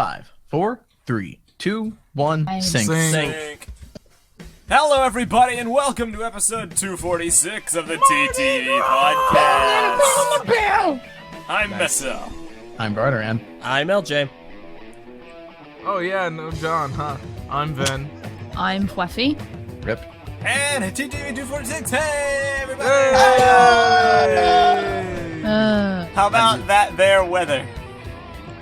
5, 4, 3, 2, 1, sync. Hello, everybody, and welcome to episode 246 of the TTV Podcast. I'm Meso. I'm Barteran. I'm Eljay. Oh yeah, no John, huh? I'm Ven. I'm Phweffie. Rip. And TTV 246, hey, everybody! Hey! How about that there weather?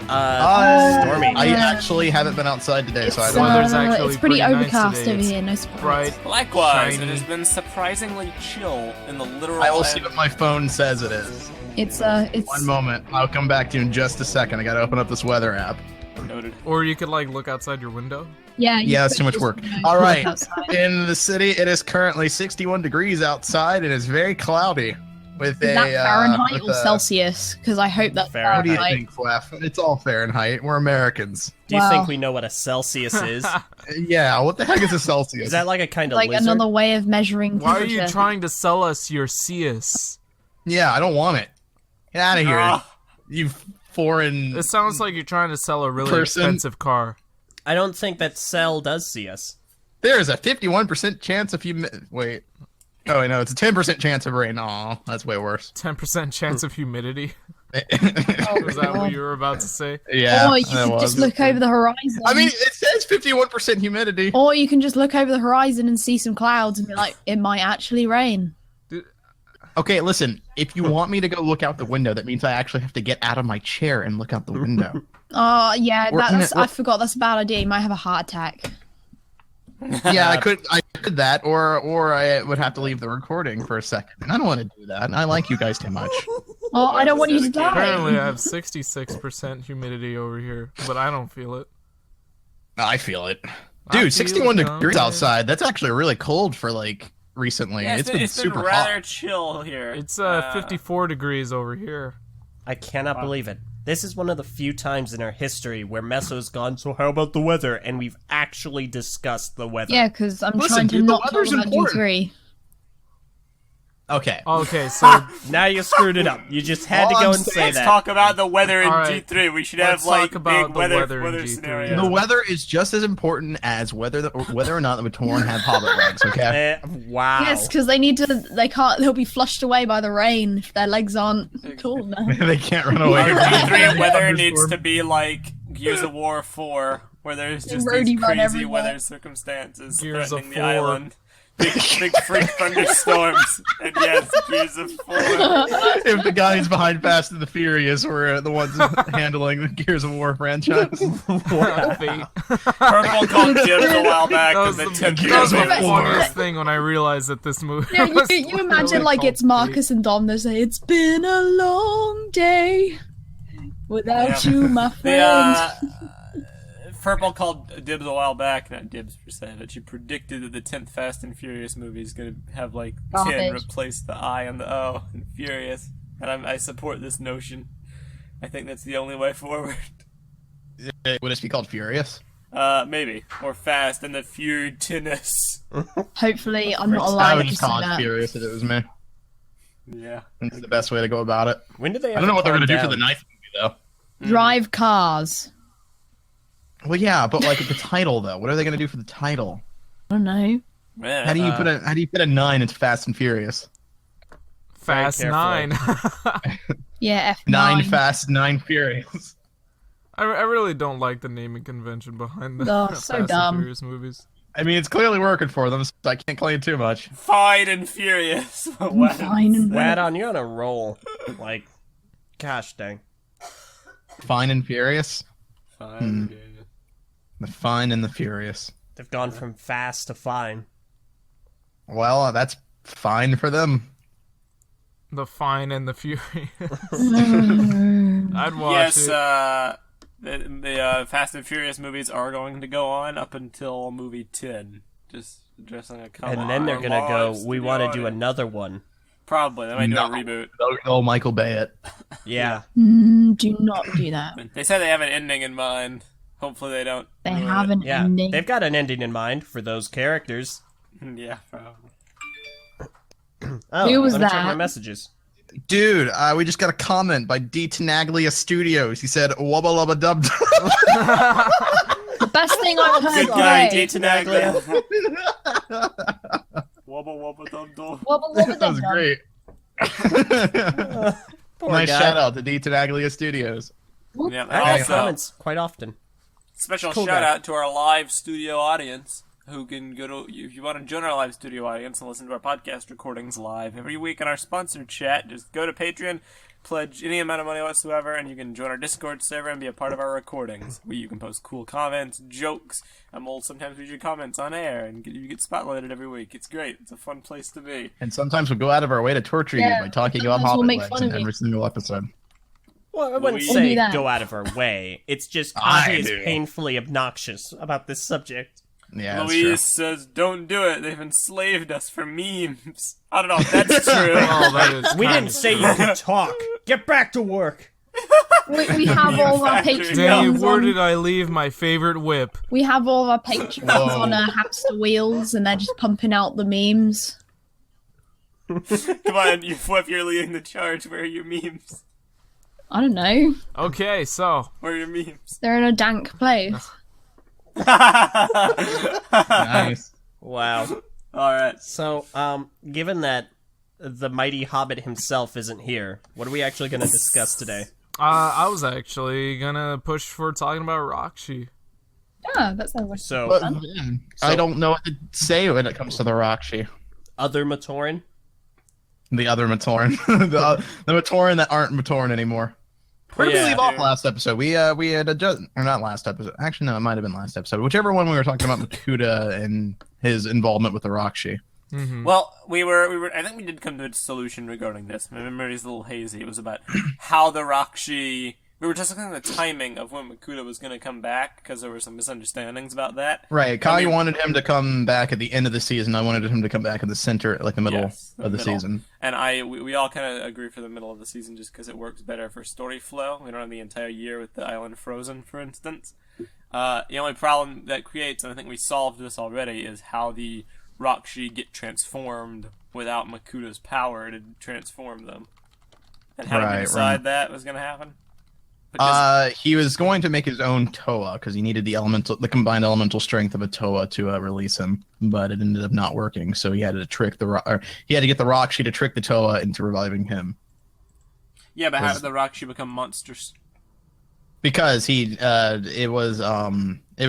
Stormy. I actually haven't been outside today, so I don't weather's know. actually It's pretty nice overcast today. over It's here, no surprise. bright. Likewise, Shiny. it has been surprisingly chill in the literal I will see what my phone says it is. It's One moment. I'll come back to you in just a second. I gotta open up this weather app. Noted. Or you could like look outside your window. yeah. Yeah, that's too much work. All right. Outside. In the city, it is currently 61 degrees outside, and it's very cloudy. With Is that Fahrenheit with or Celsius? Because I hope that's What do you Fahrenheit. think, Flaff? It's all Fahrenheit. We're Americans. Do you Well- think we know what a Celsius is? Yeah, what the heck is a Celsius? Is that like a kind of Like lizard? another way of measuring Why are temperature. you trying to sell us your Celsius? Yeah, I don't want it. Get out of here, Ah. you foreign... It sounds like you're trying to sell a really Person. expensive car. I don't think that Cell does see us. There's a 51% chance if you... Wait. Oh, wait, no, it's a 10% chance of rain. Aw, that's way worse. 10% chance of humidity. Oh, Was that what God. you were about to say? Yeah, Or you that can was. just look over the horizon. I mean, it says 51% humidity. Or you can just look over the horizon and see some clouds and be like, it might actually rain. Okay, listen, if you want me to go look out the window, that means I actually have to get out of my chair and look out the window. Oh, yeah, Or- I forgot. That's a bad idea. You might have a heart attack. Yeah, I could that, or I would have to leave the recording for a second. And I don't want to do that. I like you guys too much. Oh, I don't want you to die. Apparently I have 66% humidity over here, but I don't feel it. I feel it. I Dude, feel 61 it, degrees okay. outside. That's actually really cold for, like, recently. Yeah, it's been super rather hot. chill here. It's 54 degrees over here. I cannot believe it. This is one of the few times in our history where Meso's gone, so how about the weather? And we've actually discussed the weather. Yeah, because I'm Listen, trying to dude, the not talk weather's about important. G3. Okay. Okay, so Now you screwed it up. You just had to All go I'm and saying- say Let's that. talk about the weather in All right. G3. We should Let's have like talk about big the weather weather in G3. scenarios. The weather is just as important as whether or not the Matoran have hobbit legs, okay? Wow. Yes, because they'll be flushed away by the rain if their legs aren't cool enough. They can't run away. Our from G3 the weather needs thunderstorm. to be like Gears of War 4, where there's just Roadie these run crazy everywhere. weather circumstances Gears of threatening the 4. island. Big freak thunderstorms. And yes, Gears of 4. If the guys behind Fast and the Furious were the ones handling the Gears of War franchise. Fate. Purple called Jim a while back, That and was then the, Tim that Gears was the of War. War. funniest thing when I realized that this movie Yeah, was you imagine literally like it's called Marcus and Dom. They say it's been a long day without Yeah. you, my The, friend. Purple called Dibs a while back, not Dibs per se, but she predicted that the 10th Fast and Furious movie is going to have like 10 Garbage. replace the I and the O in Furious. And I support this notion. I think that's the only way forward. Would this be called Furious? Maybe. Or Fast and the Fury-tiness. Hopefully, I'm not I allowed would to just say call it that. Furious if it was me. Yeah. That's the best way to go about it. When did they I don't know what they're going to do for the knife movie, though. Drive cars. Well, yeah, but like the title, though. What are they going to do for the title? I don't know. Man, How do you put a 9 into Fast and Furious? Fast Very 9. Yeah, F9. 9 Fast, 9 Furious. I really don't like the naming convention behind the Oh, Fast so and dumb. Furious movies. I mean, it's clearly working for them, so I can't claim too much. Fine and Furious. Wow. Fine and Rad-on, you're on a roll. Like, gosh dang. Fine and Furious? Fine and Furious. The Fine and the Furious. They've gone from fast to fine. Well, that's fine for them. The Fine and the Furious. I'd watch Yes, it. the Fast and Furious movies are going to go on up until movie 10. Just addressing a couple. And then they're going to go, lives we be want to on do it." another one. Probably. They might do No. a reboot. Oh, Michael Bay it. Yeah. Do not do that. They say they have an ending in mind. Hopefully they don't. They ruin have an Yeah. ending. They've got an ending in mind for those characters. it. Yeah, probably. Oh, Who was let me check that? my messages. Dude, we just got a comment by D. Tenaglia Studios. He said, "Wubba lubba dub." The best thing I've heard Good guy, today. D. Tenaglia. Wubba wubba dum dum. Wubba wubba That was dum great. Poor Nice guy. shout out to D. Tenaglia Studios. Yeah, and I get also, comments quite often. special Cool shout guy. out to our live studio audience who can go to, if you want to join our live studio audience and listen to our podcast recordings live every week in our sponsored chat, just go to Patreon, pledge any amount of money whatsoever, and you can join our Discord server and be a part of our recordings. Where you can post cool comments, jokes, and we'll sometimes read your comments on air, and you get spotlighted every week. It's great. It's a fun place to be. And sometimes we'll go out of our way to torture you Yeah, by talking about sometimes we'll Hobbit make legs fun in of you. every single episode. Well, I wouldn't Louise- say do that. go out of our way. It's just I Eljay is do. painfully obnoxious about this subject. Yeah, that's Louise says, "Don't do it. They've enslaved us for memes." I don't know if that's true. Oh, that is We kind didn't of say you could talk. Get back to work. We have all our Factory. Danny, Patreons where on. did I leave my favorite whip? We have all our Patreons Whoa. on hamster wheels, and they're just pumping out the memes. Come on, you're leading the charge. Where are your memes? I don't know. Okay, so Where are your memes? They're in a dank place. Nice. Wow. All right. So, given that the mighty Hobbit himself isn't here, what are we actually going to discuss today? I was actually gonna push for talking about Rahkshi. Yeah, that sounds like So, But, I don't know what to say when it comes to the Rahkshi. other Matoran? The other Matoran. the Matoran that aren't Matoran anymore. Where did we Yeah. leave off last episode? We had adjusted, or not last episode. Actually, no, it might have been last episode. Whichever one we were talking about Makuta and his involvement with the Rahkshi. Well, we were. I think we did come to a solution regarding this. My memory's a little hazy. It was about how the Rahkshi. We were just looking at the timing of when Makuta was going to come back because there were some misunderstandings about that. Right. Kai I mean- wanted him to come back at the end of the season. I wanted him to come back in the center, like the middle Yes, of the middle. season. And we all kind of agree for the middle of the season just because it works better for story flow. We don't have the entire year with the island frozen, for instance. The only problem that creates, and I think we solved this already, is how the Rahkshi get transformed without Makuta's power to transform them. And how did we Right, decide that was going to happen? Because He was going to make his own Toa because he needed the combined elemental strength of a Toa to release him, but it ended up not working. So he had to he had to get the Rahkshi to trick the Toa into reviving him yeah, but how did the Rahkshi become monsters? because it was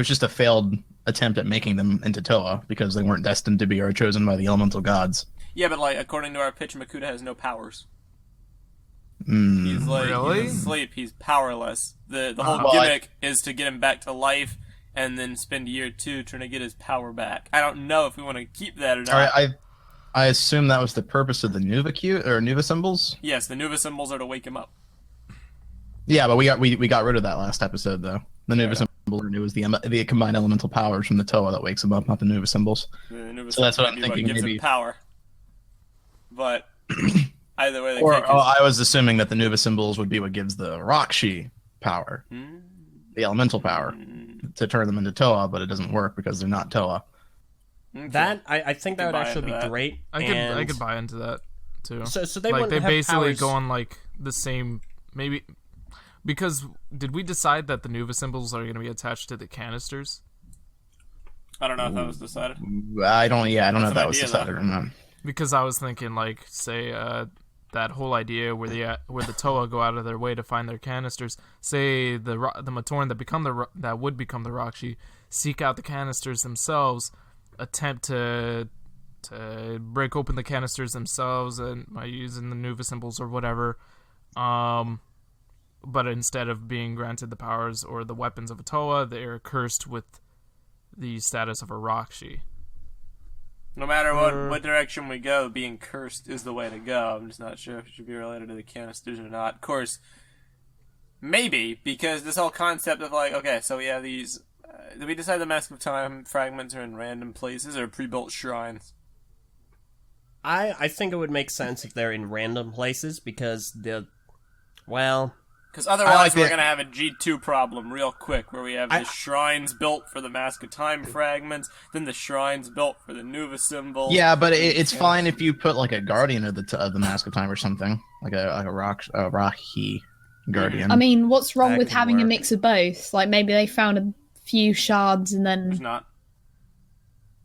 just a failed attempt at making them into Toa because they weren't destined to be or chosen by the elemental gods. Yeah, but like according to our pitch, Makuta has no powers. Mm. He's like Really? he's asleep. He's powerless. The whole Well, gimmick is to get him back to life, and then spend year 2 trying to get his power back. I don't know if we want to keep that or not. I assume that was the purpose of the Nuba Symbols. Yes, the Nuba Symbols are to wake him up. Yeah, but we got rid of that last episode though. The Nuba Symbols. It was the combined elemental powers from the Toa that wakes him up, not the Nuba Symbols. The Nuba So that's what Symbols I'm do thinking, gives maybe. him power. But either way, they Or can't just- I was assuming that the Nuba Symbols would be what gives the Rahkshi power, the elemental power, to turn them into Toa, but it doesn't work because they're not Toa. Okay. That, I think that Could would buy actually be into that. great. I could buy into that too. So they like wouldn't they have basically powers. go on like the same maybe because did we decide that the Nuba Symbols are going to be attached to the canisters? I don't know if that was decided. I don't know if That's that an was idea, decided or not. Because I was thinking like say that whole idea where the Toa go out of their way to find their canisters. Say the Matoran that would become the Rahkshi seek out the canisters themselves, attempt to break open the canisters themselves and by using the Nuba Symbols or whatever. But instead of being granted the powers or the weapons of a Toa, they're cursed with the status of a Rahkshi. No matter what direction we go, being cursed is the way to go. I'm just not sure if it should be related to the canisters or not. Of course, maybe, because this whole concept of like, okay, so we have these... did we decide the Mask of Time fragments are in random places or pre-built shrines? I think it would make sense if they're in random places because Because otherwise like we're the- going to have a G2 problem real quick, where we have the shrines built for the Mask of Time fragments, then the shrines built for the Nuba Symbols. Yeah, but it's fine if you put like a guardian of the Mask of Time or something, like a Rahkshi guardian. I mean, what's wrong That with could having a work. mix of both? Like, maybe they found a few shards and There's then... not.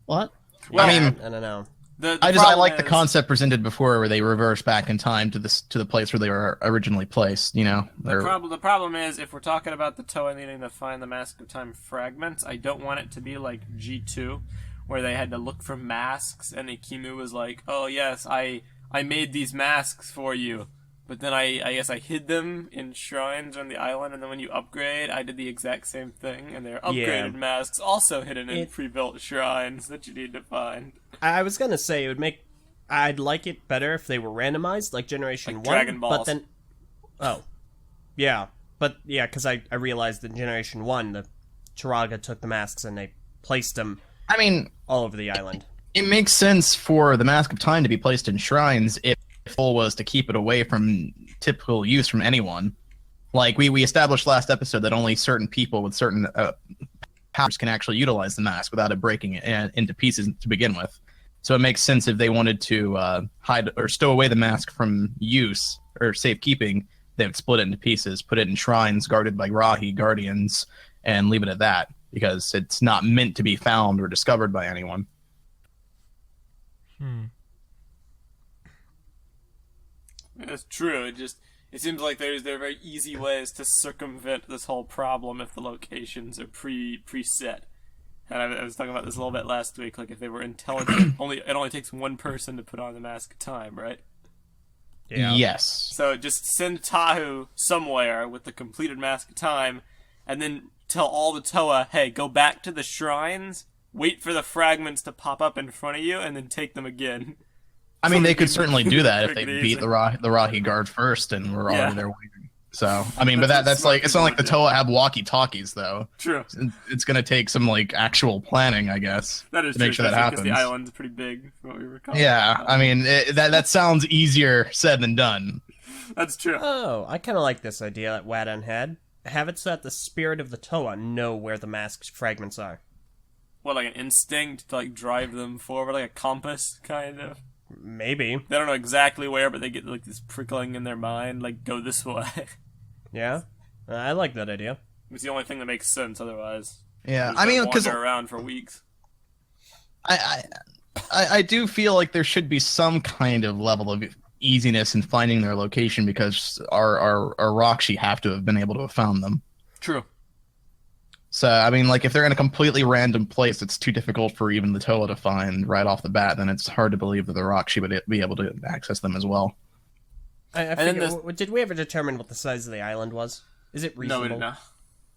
What? Well, I mean, I don't know. the I problem like the is- concept presented before, where they reverse back in time to the place where they were originally placed. You know, The problem is, if we're talking about the Toa needing to find the Mask of Time fragments, I don't want it to be like G2, where they had to look for masks, and Ikimu was like, "Oh yes, I made these masks for you," but then I guess I hid them in shrines on the island, and then when you upgrade, I did the exact same thing, and they're upgraded Yeah. masks also hidden in It- pre-built shrines that you need to find. I was gonna say it would make. I'd like it better if they were randomized, like Generation Like 1. Dragon But Balls. then, yeah, because I realized in Generation 1 the Turaga took the masks and they placed them I mean, all over the island. it makes sense for the Mask of Time to be placed in shrines if the goal was to keep it away from typical use from anyone. Like we established last episode that only certain people with certain powers can actually utilize the mask without it breaking it into pieces to begin with. So it makes sense if they wanted to hide or stow away the mask from use or safekeeping, they would split it into pieces, put it in shrines guarded by Rahi guardians, and leave it at that, because it's not meant to be found or discovered by anyone. That's true. It seems like there are very easy ways to circumvent this whole problem if the locations are preset. And I was talking about this a little bit last week. Like if they were intelligent, it only takes one person to put on the Mask of Time, right? Yeah. Yes. So just send Tahu somewhere with the completed Mask of Time, and then tell all the Toa, hey, go back to the shrines, wait for the fragments to pop up in front of you, and then take them again. I mean, So they we could can certainly do that if make they it beat easy. the Rahi guard first and we're Yeah. already there waiting. So, I mean, but That's what that's smart like, it's not like the people would Toa have walkie-talkies, though. True. It's going to take some, like, actual planning, I guess, That is to true, make sure that especially 'cause happens. the island's pretty big, from what we recall. Yeah, I mean, that sounds easier said than done. That's true. Oh, I kind of like this idea that Wadon had. Have it so that the spirit of the Toa know where the mask's fragments are. What, like an instinct to like drive them forward, like a compass, kind of? Maybe. They don't know exactly where, but they get like this prickling in their mind, like go this way. Yeah? I like that idea. It's the only thing that makes sense. Otherwise, Yeah, we I mean, just because wander around for weeks. I do feel like there should be some kind of level of easiness in finding their location, because our Rahkshi have to have been able to have found them. True. So, I mean, like, if they're in a completely random place it's too difficult for even the Toa to find right off the bat, then it's hard to believe that the Rahkshi would be able to access them as well. I then figure, did we ever determine what the size of the island was? Is it No, reasonable? we didn't know.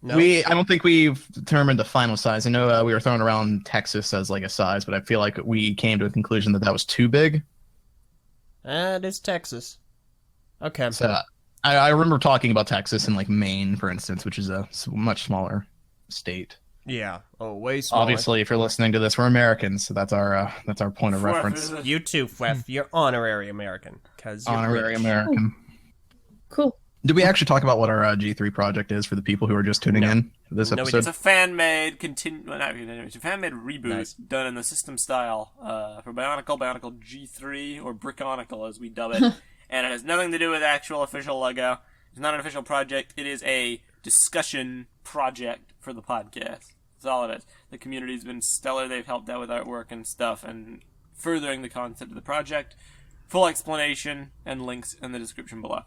No? I don't think we've determined the final size. I know we were throwing around Texas as, like, a size, but I feel like we came to a conclusion that was too big. It is Texas. Okay. So, I remember talking about Texas and, like, Maine, for instance, which is a much smaller state. Yeah. Oh, way smaller. Obviously, if you're listening to this, we're Americans, so that's our point of reference. You too, Phweffie. You're honorary American. Cause you're Honorary rich. American. Cool. Did we actually talk about what our G3 project is for the people who are just tuning in to this No, we episode? It's a fan-made it's a fan-made reboot Nice. done in the system style for BIONICLE G3, or Brickonicle as we dub it, and it has nothing to do with actual official Lego. It's not an official project. It is a discussion project for the podcast. That's all it is. The community's been stellar. They've helped out with artwork and stuff and furthering the concept of the project. Full explanation and links in the description below.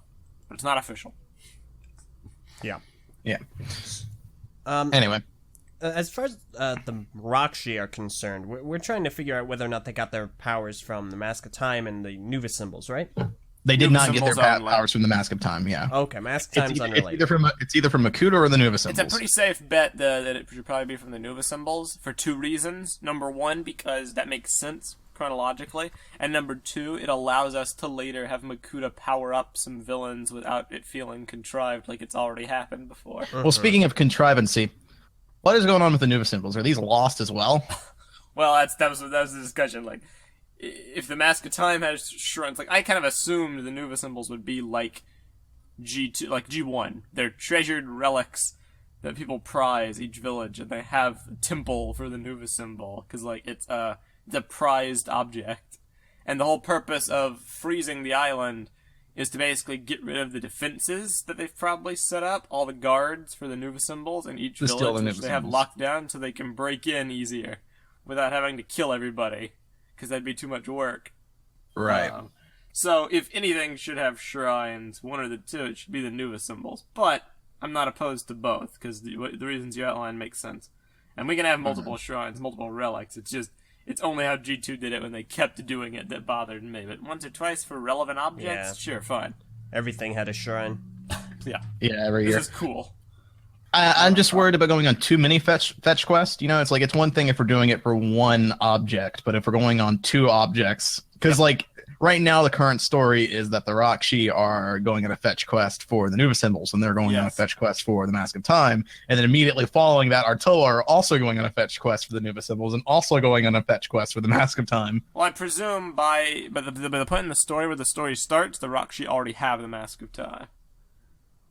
But it's not official. Yeah. Yeah. Um, Anyway, As far as the Rahkshi are concerned, we're trying to figure out whether or not they got their powers from the Mask of Time and the Nuba Symbols, right? they did Nuba not get their Symbols only. powers from the Mask of Time. Yeah. Okay, Mask of Time's It's unrelated. either from Makuta or the Nuba Symbols. It's a pretty safe bet that it should probably be from the Nuba Symbols for two reasons. Number one, because that makes sense chronologically, and number two, it allows us to later have Makuta power up some villains without it feeling contrived like it's already happened before. Well, speaking of contrivancy, what is going on with the Nuba Symbols? Are these lost as well? Well, that was the discussion. Like, if the Mask of Time has shrines, like I kind of assumed the Nuba Symbols would be like G2, like G1. They're treasured relics that people prize each village, and they have a temple for the Nuba symbol because like it's a prized object. And the whole purpose of freezing the island is to basically get rid of the defenses that they've probably set up, all the guards for the Nuba symbols in each village, which they have locked down so they can break in easier without having to kill everybody, because that'd be too much work. Right. So if anything should have shrines, one or the two, it should be the Nuba symbols. But I'm not opposed to both, because the reasons you outlined make sense. And we can have multiple shrines, multiple relics. It's only how G2 did it when they kept doing it that bothered me. But once or twice for relevant objects, sure, fine. Everything had a shrine. Yeah. Yeah, every year. This is cool. I'm just worried about going on too many fetch quests. You know, it's like it's one thing if we're doing it for one object, but if we're going on two objects, because like right now the current story is that the Rahkshi are going on a fetch quest for the Nuba symbols, and they're going on a fetch quest for the Mask of Time, and then immediately following that, our Toa are also going on a fetch quest for the Nuba symbols, and also going on a fetch quest for the Mask of Time. Well, I presume by the point in the story where the story starts, the Rahkshi already have the Mask of Time.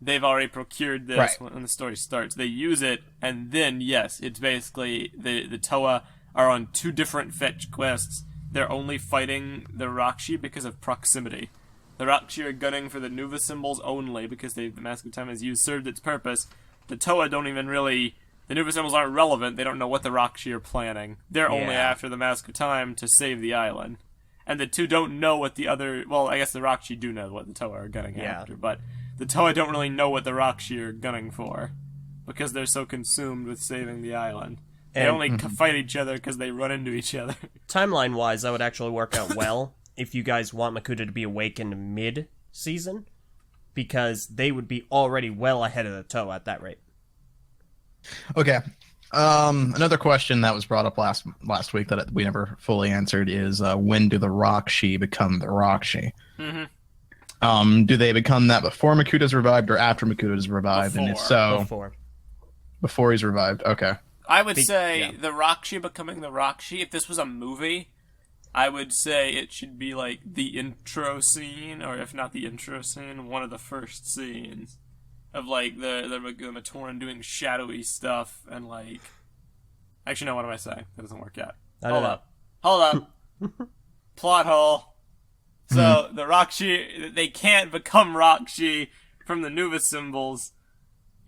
They've already procured this when the story starts. They use it, and then, yes, it's basically the Toa are on two different fetch quests. They're only fighting the Rahkshi because of proximity. The Rahkshi are gunning for the Nuba symbols only because the Mask of Time has served its purpose. The Toa don't even really... The Nuba symbols aren't relevant. They don't know what the Rahkshi are planning. They're only after the Mask of Time to save the island. And the two don't know what the other... Well, I guess the Rahkshi do know what the Toa are gunning after, but... The Toa don't really know what the Rahkshi are gunning for, because they're so consumed with saving the island. They only fight each other because they run into each other. Timeline-wise, that would actually work out well if you guys want Makuta to be awakened mid-season, because they would be already well ahead of the Toa at that rate. Okay. Another question that was brought up last week that we never fully answered is when do the Rahkshi become the Rahkshi? Mm-hmm. Do they become that before Makuta's revived or after Makuta's revived? Before. And if so, before he's revived. Okay. I would say the Rahkshi becoming the Rahkshi, if this was a movie, I would say it should be like the intro scene, or if not the intro scene, one of the first scenes of like the Matoran doing shadowy stuff and like. Actually, no. What am I saying? That doesn't work out. Hold up. Plot hole. So, the Rahkshi, they can't become Rahkshi from the Nuba symbols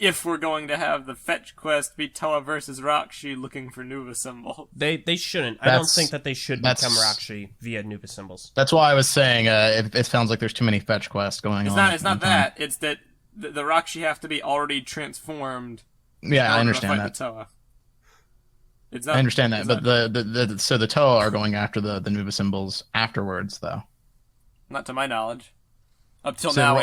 if we're going to have the fetch quest be Toa versus Rahkshi looking for Nuba symbols. They shouldn't. I don't think that they should become Rahkshi via Nuba symbols. That's why I was saying it sounds like there's too many fetch quests going on. It's not that. It's that the Rahkshi have to be already transformed. Yeah, I understand that. Toa. I understand that, but so the Toa are going after the Nuba symbols afterwards, though. Not to my knowledge. Up till now,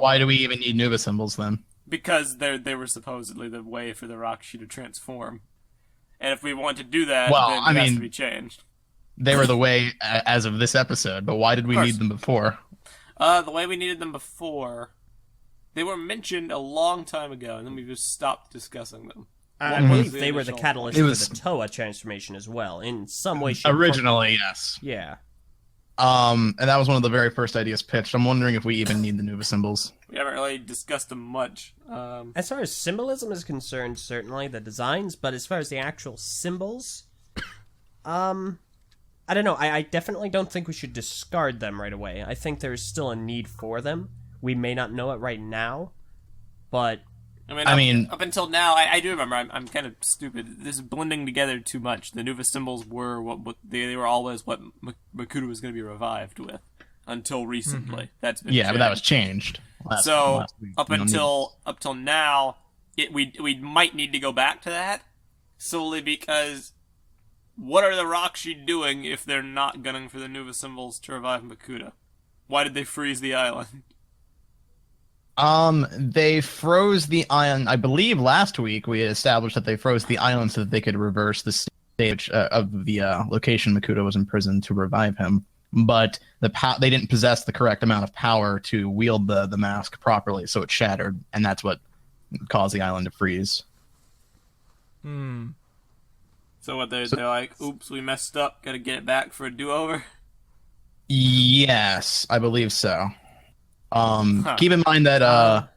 why do we even need Nuba symbols then? Because they were supposedly the way for the Rahkshi to transform, and if we want to do that, then it has to be changed. They were the way as of this episode, but why did we need them before? The way we needed them before, they were mentioned a long time ago, and then we just stopped discussing them. I believe they were the catalyst for the Toa transformation as well, in some way, shape, originally, yes. Yeah. And that was one of the very first ideas pitched. I'm wondering if we even need the Nuba symbols. We haven't really discussed them much. As far as symbolism is concerned, certainly the designs, but as far as the actual symbols, I don't know. I definitely don't think we should discard them right away. I think there's still a need for them. We may not know it right now, but up until now, I do remember. I'm kind of stupid. This is blending together too much. The Nuba symbols were they were always what Makuta was going to be revived with until recently. Mm-hmm. That's been changed. But that was changed. Last week. up until now, we might need to go back to that solely because what are the Rahkshi doing if they're not gunning for the Nuba symbols to revive Makuta? Why did they freeze the island? They froze the island. I believe last week we established that they froze the island so that they could reverse the stage of the location Makuta was imprisoned to revive him. But they didn't possess the correct amount of power to wield the mask properly, so it shattered, and that's what caused the island to freeze. So what they're like, oops, we messed up, gotta get it back for a do-over? Yes, I believe so. Keep in mind that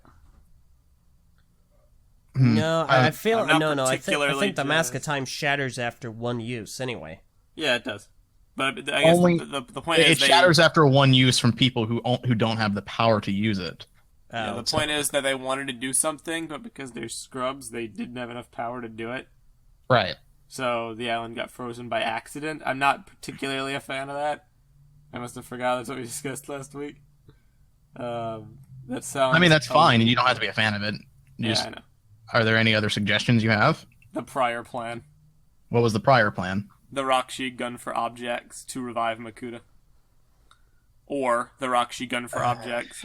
No, I feel I'm not no. I think particularly the Mask of jazzed. Time shatters after one use anyway. Yeah, it does. But I guess Only- the point it is shatters after one use from people who don't have the power to use it. Yeah, the point is that they wanted to do something, but because they're scrubs, they didn't have enough power to do it. Right. So the island got frozen by accident. I'm not particularly a fan of that. I must have forgot that's what we discussed last week. That sounds. I mean, that's fine, and you don't have to be a fan of it. I know. Are there any other suggestions you have? The prior plan. What was the prior plan? The Rahkshi gun for objects to revive Makuta. Or the Rahkshi gun for objects,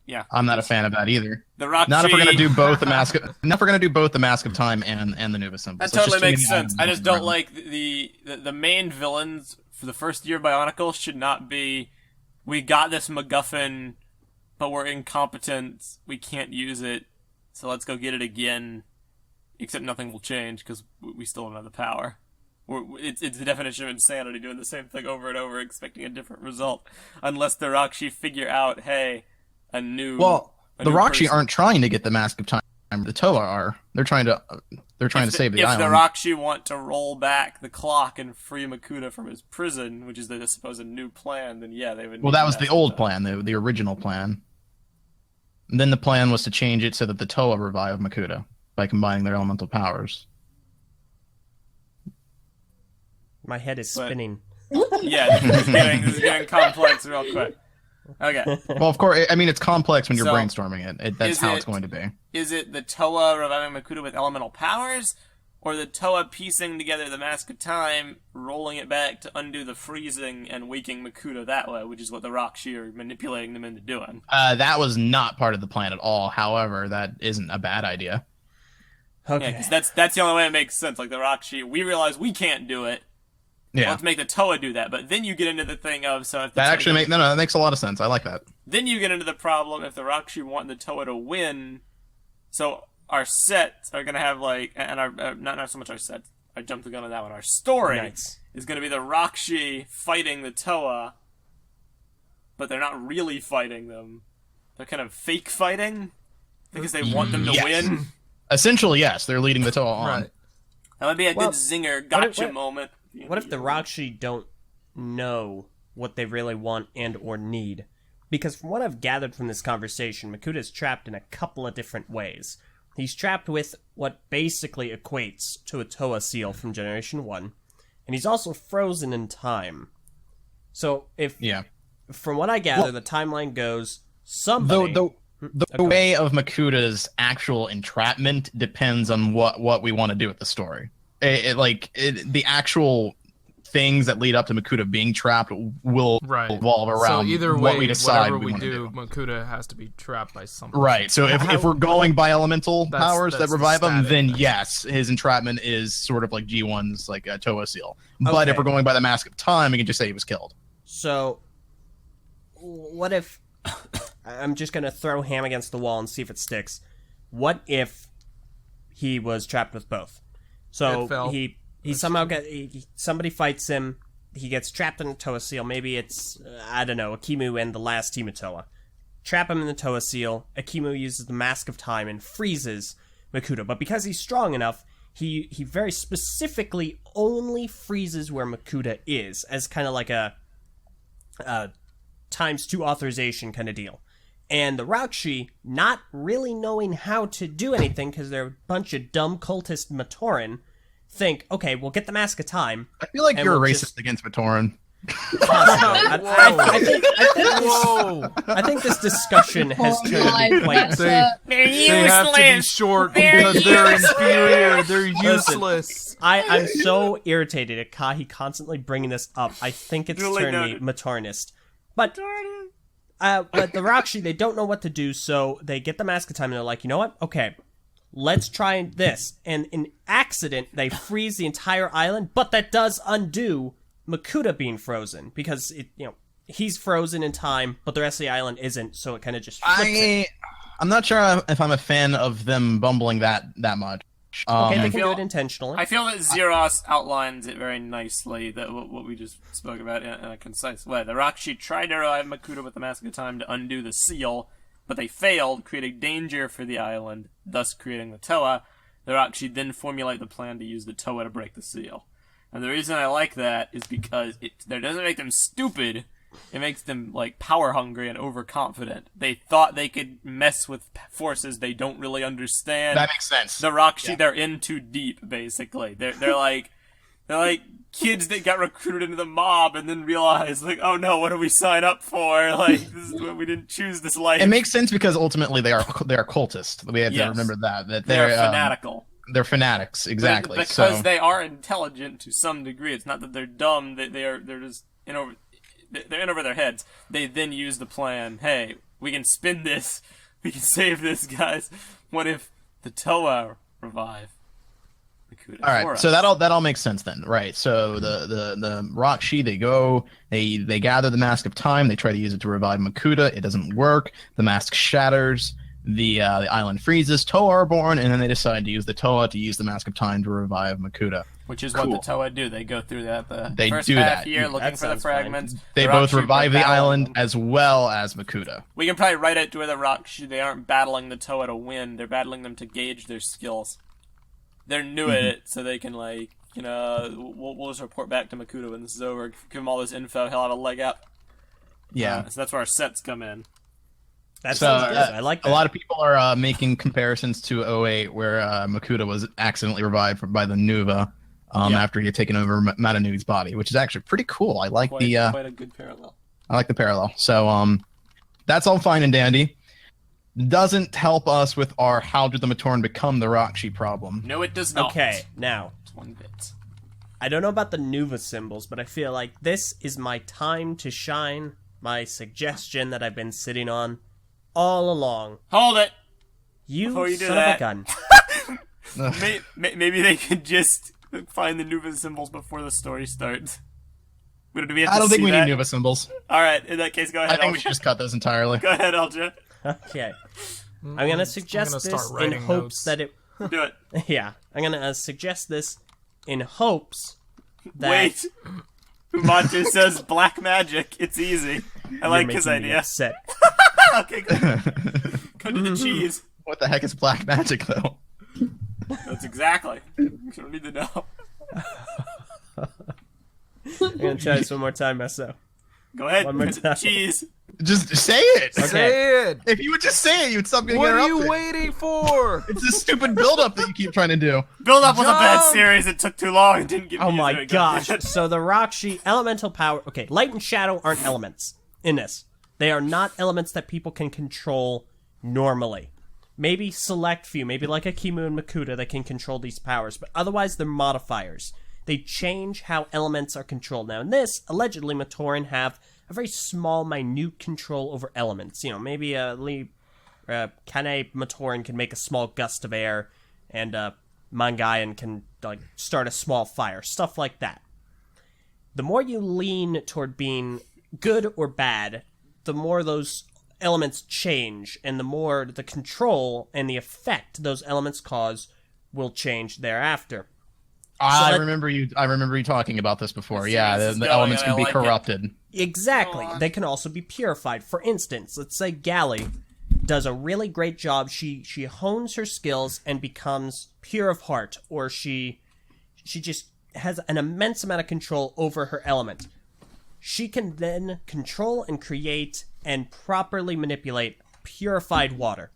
yeah. I'm not a fan of that either. The Rahkshi... Not if we're gonna do both the Mask of Time and the Nuba Symbols. That totally makes sense. I just don't like the main villains for the first year of Bionicle should not be, we got this MacGuffin, but we're incompetent, we can't use it, so let's go get it again, except nothing will change because we still don't have the power. It's the definition of insanity, doing the same thing over and over, expecting a different result, unless the Rahkshi figure out, hey, a new. Well, a the new Rahkshi person. aren't trying to get the Mask of Time. The Toa are. They're trying to save the if island. the Rahkshi want to roll back the clock and free Makuta from his prison, which is, I suppose, a new plan, then yeah, they would. Well, need that was the Mask of old Time. plan, the original plan. And then the plan was to change it so that the Toa revive Makuta by combining their elemental powers. My head is But- spinning. Yeah, this is getting complex real quick. Okay. Well, of course, I mean, it's complex when you're So, brainstorming it. That's is how it's it- going to be. Is it the Toa reviving Makuta with elemental powers, or the Toa piecing together the Mask of Time, rolling it back to undo the freezing and waking Makuta that way, which is what the Rahkshi are manipulating them into doing? That was not part of the plan at all. However, that isn't a bad idea. Okay. Yeah, 'cause that's the only way it makes sense. Like the Rahkshi, we realize we can't do it. Yeah, Let's make the Toa do that. But then you get into the thing of, so if the that Toa- actually that makes a lot of sense. I like that. Then you get into the problem if the Rahkshi want the Toa to win. So our sets are gonna have and our not so much our sets. I jumped the gun on that one. Our story Nice. is gonna be the Rahkshi fighting the Toa, but they're not really fighting them. They're kind of fake fighting because they want them to Yes. win. Essentially, yes, they're leading the Toa on. Right. That would be a Well, good zinger gotcha what- moment. What if the Rahkshi don't know what they really want and or need? Because from what I've gathered from this conversation, Makuta's trapped in a couple of different ways. He's trapped with what basically equates to a Toa seal from Generation 1, and he's also frozen in time. So Yeah. from what I gather, the timeline goes somebody... The way of Makuta's actual entrapment depends on what we want to do with the story. The actual things that lead up to Makuta being trapped will Right. revolve around So either what way, we decide whatever we we want to do, do. Makuta has to be trapped by something. Right. So if we're going by elemental powers that that's the revive him, static then thing. yes, his entrapment is sort of like G1's like a Toa seal. But Okay. if we're going by the Mask of Time, we can just say he was killed. So, what if... I'm just going to throw Ham against the wall and see if it sticks. What if he was trapped with both? It So, fell. he somehow somebody fights him, he gets trapped in a Toa seal, maybe it's, I don't know, Akimu and the last team of Toa. Trap him in the Toa seal, Akimu uses the Mask of Time and freezes Makuta, but because he's strong enough, he very specifically only freezes where Makuta is, as kind of like a ×2 authorization kind of deal. And the Rahkshi, not really knowing how to do anything because they're a bunch of dumb cultist Matoran, think, okay, we'll get the Mask of Time. I feel like And you're a we'll racist just- against Matoran. I think this discussion has turned into quite... They have to be short because they're inferior. They're Listen. useless. I'm so irritated at Kahi constantly bringing this up. I think it's Duly turned me noted. Matarnist. But the Rahkshi, they don't know what to do, so they get the Mask of Time and they're like, you know what? Okay, let's try this. And in accident, they freeze the entire island, but that does undo Makuta being frozen because he's frozen in time, but the rest of the island isn't, so it kind of just flips it. I'm not sure if I'm a fan of them bumbling that much. Okay, they I can do it intentionally. I feel that Zeros outlines it very nicely, that what we just spoke about in a concise way. The Rahkshi tried to revive Makuta with the Mask of Time to undo the seal, but they failed, creating danger for the island, thus creating the Toa. The Rahkshi then formulate the plan to use the Toa to break the seal. And the reason I like that is because it doesn't make them stupid. It makes them, like, power-hungry and overconfident. They thought they could mess with forces they don't really understand. That makes sense. The Rahkshi, they're in too deep, basically. They're like kids that got recruited into the mob and then realized, like, oh no, what did we sign up for? Like, this is what we didn't choose this life. It makes sense because ultimately they are cultists. We have to remember that they're fanatical. They're fanatics, exactly. Because they are intelligent to some degree. It's not that they're dumb. They're just they're in over their heads. They then use the plan. Hey, we can spin this. We can save this, guys. What if the Toa revive Makuta? All right, so that all makes sense then, right? So the Rahkshi, they gather the Mask of Time. They try to use it to revive Makuta. It doesn't work. The mask shatters. The island freezes. Toa are born, and then they decide to use the Toa to use the Mask of Time to revive Makuta. Which is what the Toa do. They go through that they first do half that. year looking for the fragments. They both revive the island as well as Makuta. We can probably write it to where the Rahkshi, they aren't battling the Toa to win. They're battling them to gauge their skills. They're new at it, so they can, like, we'll just report back to Makuta when this is over. Give him all this info. He'll have a leg up. Yeah. So that's where our sets come in. That's I like that. A lot of people are making comparisons to 08, where Makuta was accidentally revived by the Nuba after he had taken over Matanui's body, which is actually pretty cool. I like quite a good parallel. I like the parallel. So that's all fine and dandy. Doesn't help us with our how did the Matoran become the Rahkshi problem. No, it does not. Okay, now It's one bit. I don't know about the Nuba symbols, but I feel like this is my time to shine. My suggestion that I've been sitting on all along. Hold it! You Before you do son that. of a gun. Maybe they could just find the Nuba symbols before the story starts. Do we have I to don't think see we that? need Nuba symbols. Alright, in that case, go ahead. I think we should just cut those entirely. Go ahead, Eljay. Okay. I'm gonna suggest start this in writing hopes notes. that it... Do it. Yeah, I'm gonna suggest this in hopes that... Wait. Oomatu says black magic. It's easy. I like his making me idea. upset. Okay, go. Go to the cheese. What the heck is black magic, though? That's exactly. You don't need to know. I'm gonna try this one more time, Meso. Go ahead. One more Go to the time. cheese. Just say it! Okay. Say it! If you would just say it, you'd stop getting What are interrupted. you waiting for? It's this stupid build-up that you keep trying to do. Build up was a bad Jump! series. It took too long and didn't get me Oh to do my it. gosh. So the Rahkshi elemental power... Okay, light and shadow aren't elements in this. They are not elements that people can control normally. Maybe select few, maybe like Akimu and Makuta that can control these powers, but otherwise they're modifiers. They change how elements are controlled. Now in this, allegedly Matoran have a very small, minute control over elements. You know, maybe Kane Matoran can make a small gust of air, and Mangayan can like start a small fire, stuff like that. The more you lean toward being good or bad, the more those elements change, and the more the control and the effect those elements cause will change thereafter. I that- remember you talking about this before. This Yeah, is the going, elements and I can be like it. corrupted. Exactly. Go on. They can also be purified. For instance, let's say Gally does a really great job. She hones her skills and becomes pure of heart, or she just has an immense amount of control over her element. She can then control and create and properly manipulate purified water.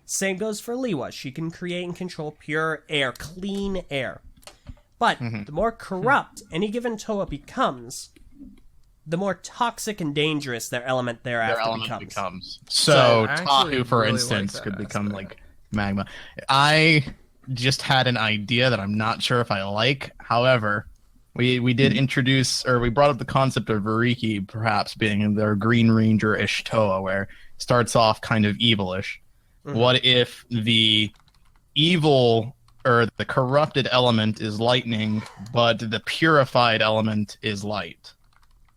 Same goes for Liwa. She can create and control pure air, clean air. But the more corrupt any given Toa becomes, the more toxic and dangerous their element thereafter becomes. So I actually Tahu, for really instance, like that could become aspect. like magma. I just had an idea that I'm not sure if I like. However, we did introduce, or we brought up the concept of Variki perhaps being their Green Ranger-ish Toa, where it starts off kind of evilish. What if the evil or the corrupted element is lightning, but the purified element is light?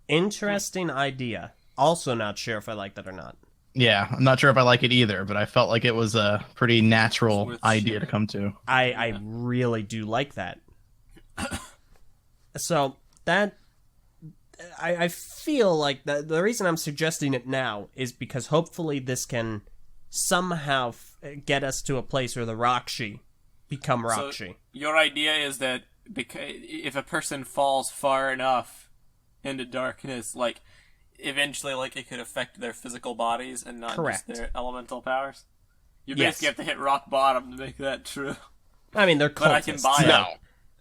Interesting idea. Also not sure if I like that or not. Yeah, I'm not sure if I like it either, but I felt like it was a pretty natural It's worth idea to sharing. come to. I really do like that. So that I feel like the reason I'm suggesting it now is because hopefully this can somehow get us to a place where the Rahkshi become Rahkshi. So your idea is that if a person falls far enough into darkness, like eventually, like it could affect their physical bodies and not Correct. just their elemental powers. You Yes. basically have to hit rock bottom to make that true. I mean, they're cultists. But I can buy No. it.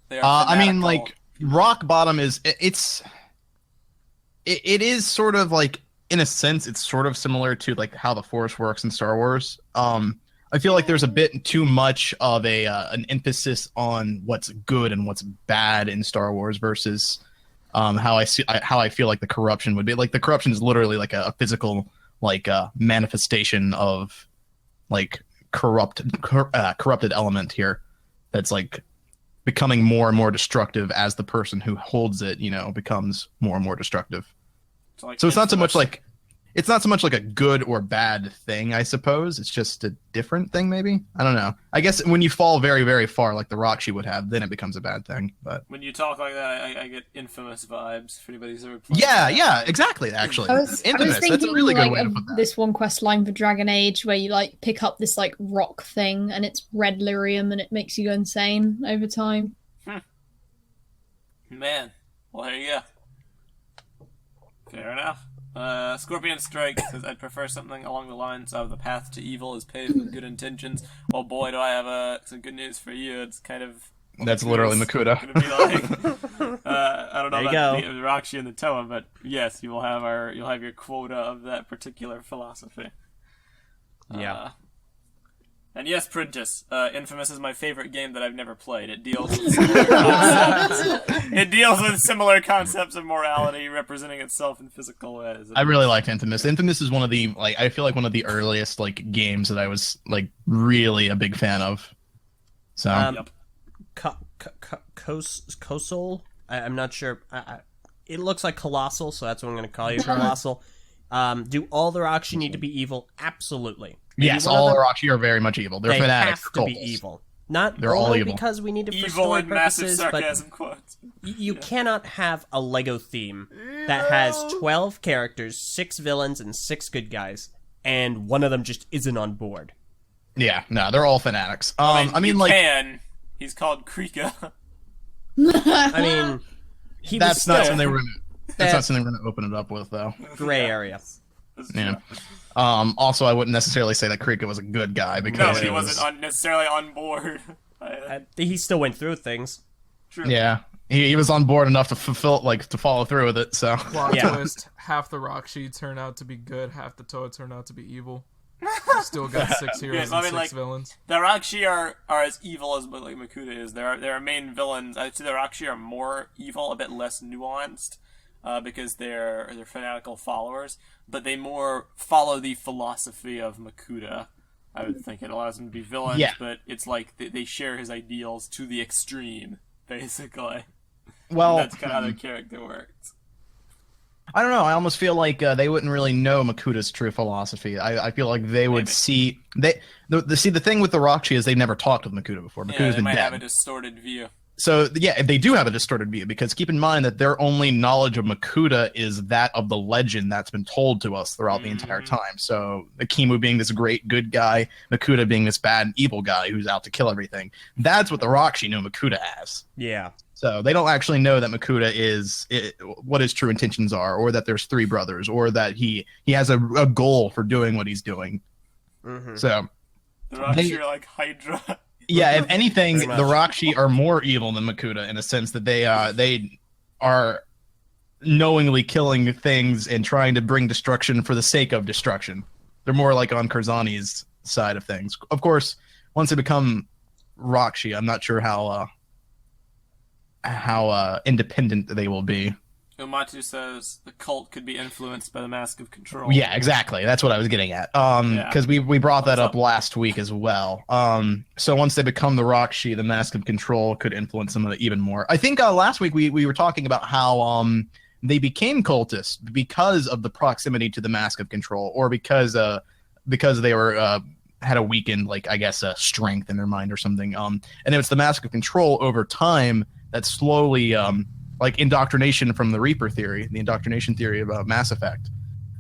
They are I mean, fanatical. like, rock bottom is it is sort of like, in a sense, it's sort of similar to like how the Force works in Star Wars. I feel like there's a bit too much of an emphasis on what's good and what's bad in Star Wars versus how I feel like the corruption would be. Like, the corruption is literally like a physical like manifestation of like corrupted element here that's like becoming more and more destructive as the person who holds it, becomes more and more destructive. So it's not so much like a good or bad thing, I suppose. It's just a different thing, maybe. I don't know. I guess when you fall very, very far, like the Rahkshi would have, then it becomes a bad thing. But when you talk like that, I get Infamous vibes. If anybody's ever played. yeah, exactly. Actually, I was Infamous. thinking That's a really good like way to of put that. this one quest line for Dragon Age where you like pick up this like rock thing and it's red lyrium and it makes you go insane over time. Man, well, there you go. Fair enough. Scorpion Strike says, I'd prefer something along the lines of the path to evil is paved with good intentions. Well, boy, do I have some good news for you. It's kind of... That's literally Makuta. Gonna be like, I don't know There you about go. the Rahkshi and the Toa, but yes, you'll have your quota of that particular philosophy. Yeah. And yes, Prentice, Infamous is my favorite game that I've never played. It deals with similar concepts. It deals with similar concepts of morality, representing itself in physical ways. I really liked Infamous. Infamous is one of the I feel like one of the earliest like games that I was like really a big fan of. So Yep. Kosol? I'm not sure. It looks like Colossal, so that's what I'm going to call you, Colossal. Do all the Rahkshi need to be evil? Absolutely. Maybe yes, one of all them- the Rahkshi are very much evil. They're they fanatics. have They're to be cultists. evil. Not They're all only evil. because we need it for Evil story and massive purposes, sarcasm but quotes. you cannot have a Lego theme that has 12 characters, 6 villains, and 6 good guys, and one of them just isn't on board. Yeah, no, they're all fanatics. I mean, you like can. He's called Krika. I mean, he was that's not still something they were gonna. That's not something we're gonna open it up with, though. gray area. Yeah. Also, I wouldn't necessarily say that Krika was a good guy No, because but he wasn't necessarily on board. He still went through things. True. Yeah, he was on board enough to to follow through with it. So Plot Yeah. twist: half the Rahkshi turn out to be good, half the Toa turn out to be evil. Still got 6 heroes so I and mean, 6 like, villains. The Rahkshi are as evil as like Makuta is. Their main villains. I'd say the Rahkshi are more evil, a bit less nuanced, because they're fanatical followers, but they more follow the philosophy of Makuta. I would think it allows them to be villains, Yeah. but it's like they share his ideals to the extreme, basically. well, That's kind of how their character works. I don't know. I almost feel like they wouldn't really know Makuta's true philosophy. I feel like they would Maybe. see the thing with the Rahkshi is they've never talked with Makuta before. Yeah, Makuta's they been might have a dead. distorted view. So yeah, they do have a distorted view because keep in mind that their only knowledge of Makuta is that of the legend that's been told to us throughout the entire time. So Akimu being this great good guy, Makuta being this bad evil guy who's out to kill everything. That's what the Rahkshi know Makuta as. Yeah. So they don't actually know that Makuta is what his true intentions are, or that there's 3 brothers, or that he has a goal for doing what he's doing. Mm-hmm. So The Rahkshi are like Hydra. yeah, if anything, Pretty the much. Rahkshi are more evil than Makuta in a sense that they are knowingly killing things and trying to bring destruction for the sake of destruction. They're more like on Kurzani's side of things. Of course, once they become Rahkshi, I'm not sure how independent they will be. Oomatu says the cult could be influenced by the Mask of Control. Yeah, exactly. That's what I was getting at. Because we brought that up last week as well. So once they become the Rahkshi, the Mask of Control could influence them even more. I think last week we were talking about how they became cultists because of the proximity to the Mask of Control, or because they were had a weakened, like, I guess, strength in their mind or something. And it was the Mask of Control over time that slowly, like indoctrination from the Reaper theory, the indoctrination theory about Mass Effect.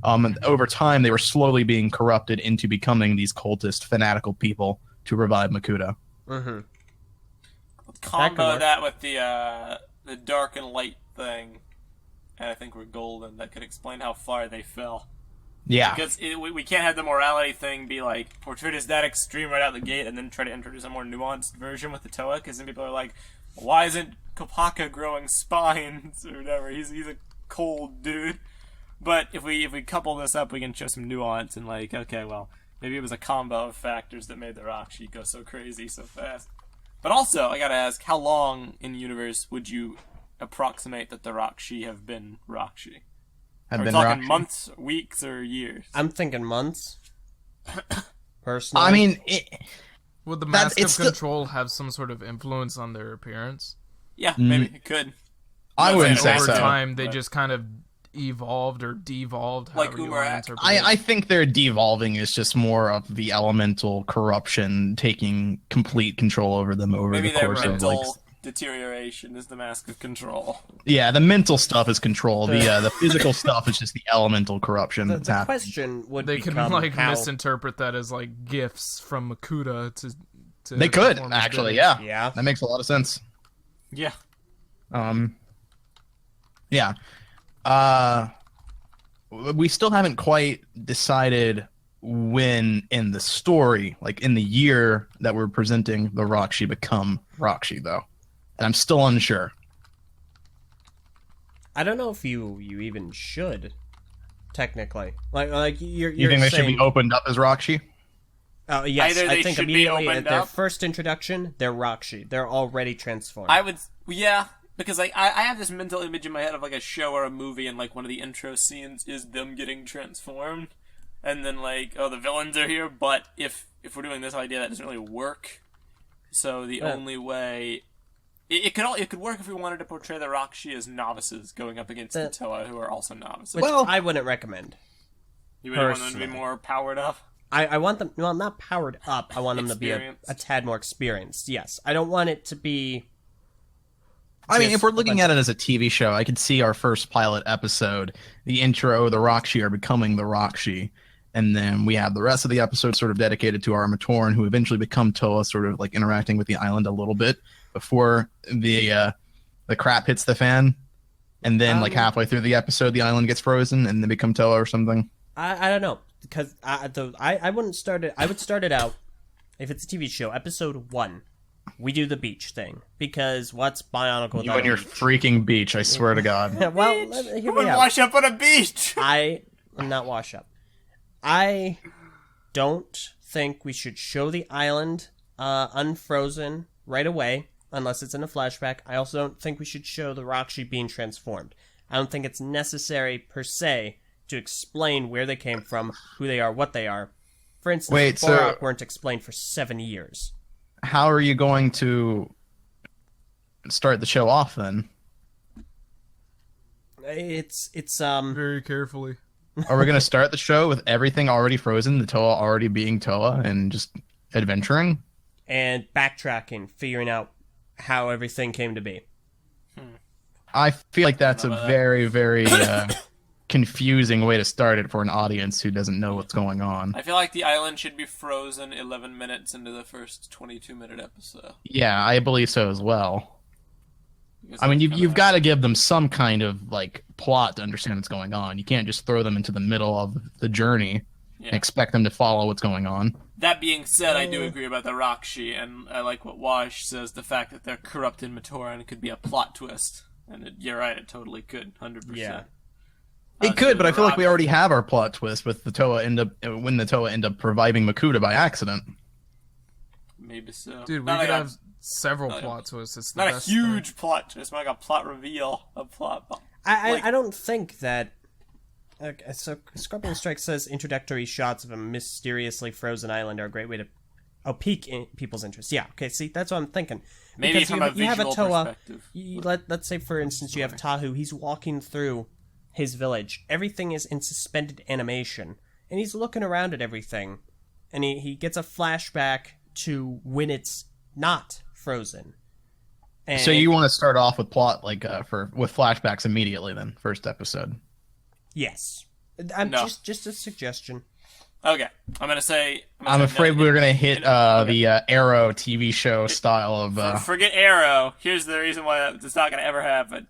And over time, they were slowly being corrupted into becoming these cultist, fanatical people to revive Makuta. Mm-hmm. Combo that with the dark and light thing, and I think we're golden. That could explain how far they fell. Yeah. Because we can't have the morality thing be like portrayed as that extreme right out the gate, and then try to introduce a more nuanced version with the Toa. Because then people are like, why isn't Kopaka growing spines or whatever? He's a cold dude. But if we couple this up, we can show some nuance and like, okay, well, maybe it was a combo of factors that made the Rahkshi go so crazy so fast. But also, I gotta ask, how long in the universe would you approximate that the Rahkshi have been Rahkshi? Are we talking months, weeks, or years? I'm thinking months. Personally. I mean, would the Mask of Control have some sort of influence on their appearance? Yeah, maybe it could. I wouldn't say over so. Over time, they just kind of evolved or devolved. Like Umarak. I think their devolving is just more of the elemental corruption taking complete control over them over maybe the course their of like. mental deterioration is the Mask of Control. Yeah, the mental stuff is control. The physical stuff is just the elemental corruption that's the happening. question would they could become like how... misinterpret that as like gifts from Makuta to They could actually, yeah. That makes a lot of sense. Yeah. Yeah. We still haven't quite decided when in the story, like in the year that we're presenting the Rahkshi become Rahkshi, though. And I'm still unsure. I don't know if you even should, technically. Like you're You think saying... they should be opened up as Rahkshi? Oh, yes. Either I they think should be immediately opened at their up. first introduction, they're Rahkshi. They're already transformed. Yeah, because like I have this mental image in my head of like a show or a movie, and like one of the intro scenes is them getting transformed, and then like, oh, the villains are here. But if we're doing this idea, that doesn't really work. So the only way it could work if we wanted to portray the Rahkshi as novices going up against the Toa, who are also novices. Which I wouldn't recommend. You would want them to be more powered up. I want them, well, not powered up. I want them to be a tad more experienced. Yes, I don't want it to be. I mean, if we're looking at it as a TV show, I could see our first pilot episode, the intro, the Rahkshi are becoming the Rahkshi, and then we have the rest of the episode sort of dedicated to our Matoran, who eventually become Toa, sort of like interacting with the island a little bit before the crap hits the fan, and then like halfway through the episode, the island gets frozen and they become Toa or something. I don't know, because I wouldn't start it. I would start it out, if it's a TV show, episode 1. We do the beach thing, because what's Bionicle? You and your freaking beach, I swear to God. Well, here we go. Wash up on a beach. I'm not wash up. I don't think we should show the island unfrozen right away, unless it's in a flashback. I also don't think we should show the Rahkshi being transformed. I don't think it's necessary, per se, to explain where they came from, who they are, what they are. For instance, Borak weren't explained for 7 years. How are you going to start the show off then? It's very carefully. Are we going to start the show with everything already frozen, the Toa already being Toa, and just adventuring? And backtracking, figuring out how everything came to be. I feel like that's a very, very confusing way to start it for an audience who doesn't know what's going on. I feel like the island should be frozen 11 minutes into the first 22-minute episode. Yeah, I believe so as well. I mean, you've got to give them some kind of like plot to understand what's going on. You can't just throw them into the middle of the journey and expect them to follow what's going on. That being said, I do agree about the Rahkshi, and I like what Wash says. The fact that they're corrupted Matoran could be a plot twist, and you're right, it totally could, 100%. Yeah. It could, but I feel like we already have our plot twist with the Toa end up reviving Makuta by accident. Maybe so. Dude, we could have several plot twists. It's not a huge plot twist, but like a plot reveal, a plot. I don't think that. Okay, so Scorpion Strike says introductory shots of a mysteriously frozen island are a great way to Oh, pique people's interest. Yeah. Okay. See, that's what I'm thinking. Maybe Because from a you have a visual Toa. perspective. Let's say, for instance, you have Tahu. He's walking through his village. Everything is in suspended animation, and he's looking around at everything, and he gets a flashback to when it's not frozen. And So you want to start off with plot with flashbacks immediately then, first episode. Yes. No. Just a suggestion. Okay, I'm Afraid we're gonna hit the Arrow TV show style of. Forget Arrow. Here's the reason why it's not going to ever happen.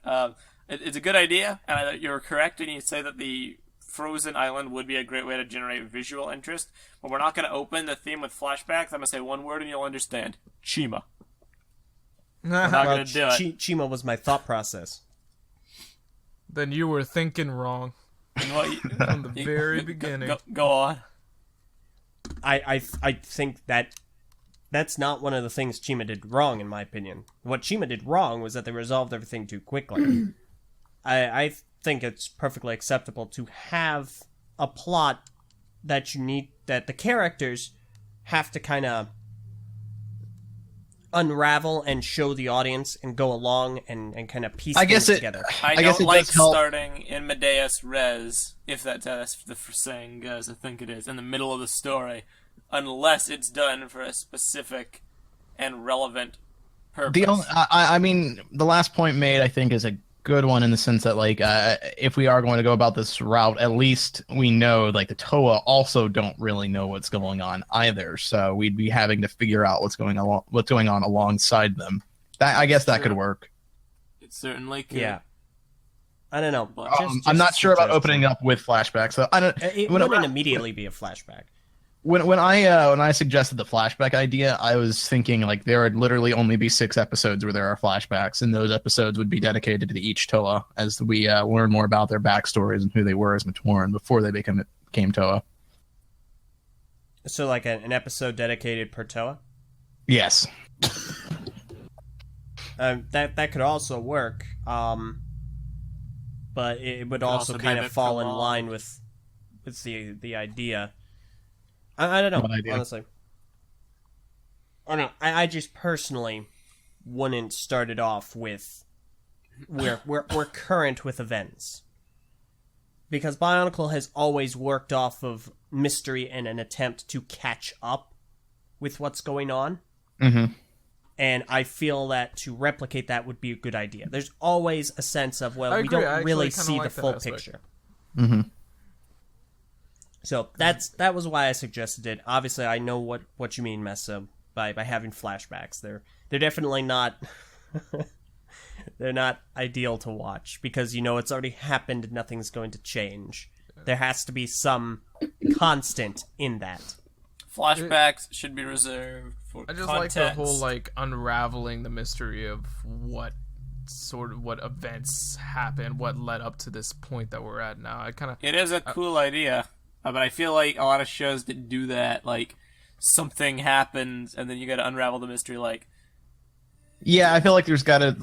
It's a good idea, and you're correct when you say that the frozen island would be a great way to generate visual interest. But we're not going to open the theme with flashbacks. I'm going to say one word and you'll understand. Chima. We're not going to do it. Chima was my thought process. Then you were thinking wrong from the very beginning. Go on. I think that's not one of the things Chima did wrong, in my opinion. What Chima did wrong was that they resolved everything too quickly. I think it's perfectly acceptable to have a plot that that the characters have to kind of unravel and show the audience and go along and kind of piece things together. I don't like starting in Medeus Res, if that's the saying goes, I think it is, in the middle of the story, unless it's done for a specific and relevant purpose. The last point made, I think, is a good one in the sense that, if we are going to go about this route, at least we know, the Toa also don't really know what's going on either. So we'd be having to figure out what's going on alongside them. I guess that could work. It certainly could. Yeah. I don't know. But I'm not sure about opening up with flashbacks. So it wouldn't immediately be a flashback. When I suggested the flashback idea, I was thinking there would literally only be 6 episodes where there are flashbacks, and those episodes would be dedicated to each Toa as we learn more about their backstories and who they were as Matoran before they became Toa. So an episode dedicated per Toa? Yes. That could also work, but it would also kind of fall in line with the idea. I don't know, honestly. Or no, I just personally wouldn't start it off with we're current with events. Because Bionicle has always worked off of mystery and an attempt to catch up with what's going on. Mm-hmm. And I feel that to replicate that would be a good idea. There's always a sense of, we don't really see the full picture. Mm-hmm. So that was why I suggested it. Obviously, I know what you mean, Meso, by having flashbacks. They're definitely not they're not ideal to watch because it's already happened and nothing's going to change. There has to be some constant in that. Flashbacks should be reserved for I just context. like the whole unraveling the mystery of what events happened, what led up to this point that we're at now. It is a cool idea. But I feel like a lot of shows that do that, something happens and then you gotta unravel the mystery, Yeah, I feel like there's gotta,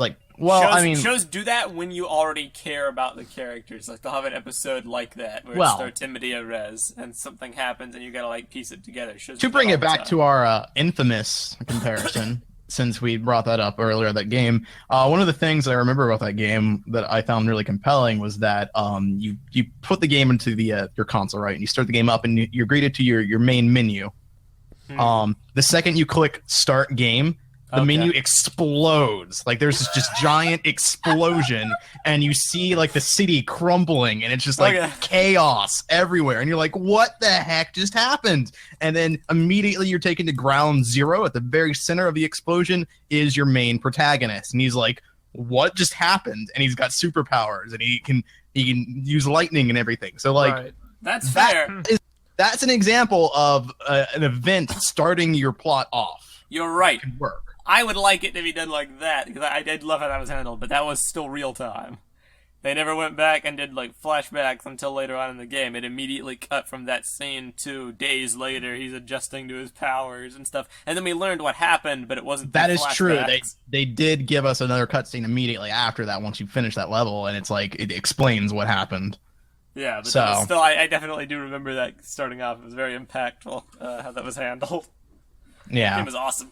shows do that when you already care about the characters. They'll have an episode like that, where it starts in Medea Res, and something happens and you gotta, piece it together. Shows to bring it back to our Infamous comparison, since we brought that up earlier, that game, one of the things I remember about that game that I found really compelling was that you put the game into your console, right, and you start the game up, and you're greeted to your main menu. The second you click Start Game, the menu explodes. There's this just giant explosion, and you see the city crumbling, and it's just chaos everywhere. And you're like, what the heck just happened? And then immediately you're taken to ground zero. At the very center of the explosion is your main protagonist, and he's like, what just happened? And he's got superpowers, and he can use lightning and everything. So right. That's fair. That's an example of an event starting your plot off. You're right. It could work. I would like it to be done like that, because I did love how that was handled, but that was still real time. They never went back and did, flashbacks until later on in the game. It immediately cut from that scene to days later, he's adjusting to his powers and stuff. And then we learned what happened, but it wasn't That is true. They did give us another cutscene immediately after that once you finish that level, and it's it explains what happened. Yeah, but still, I definitely do remember that starting off. It was very impactful, how that was handled. Yeah. Game was awesome.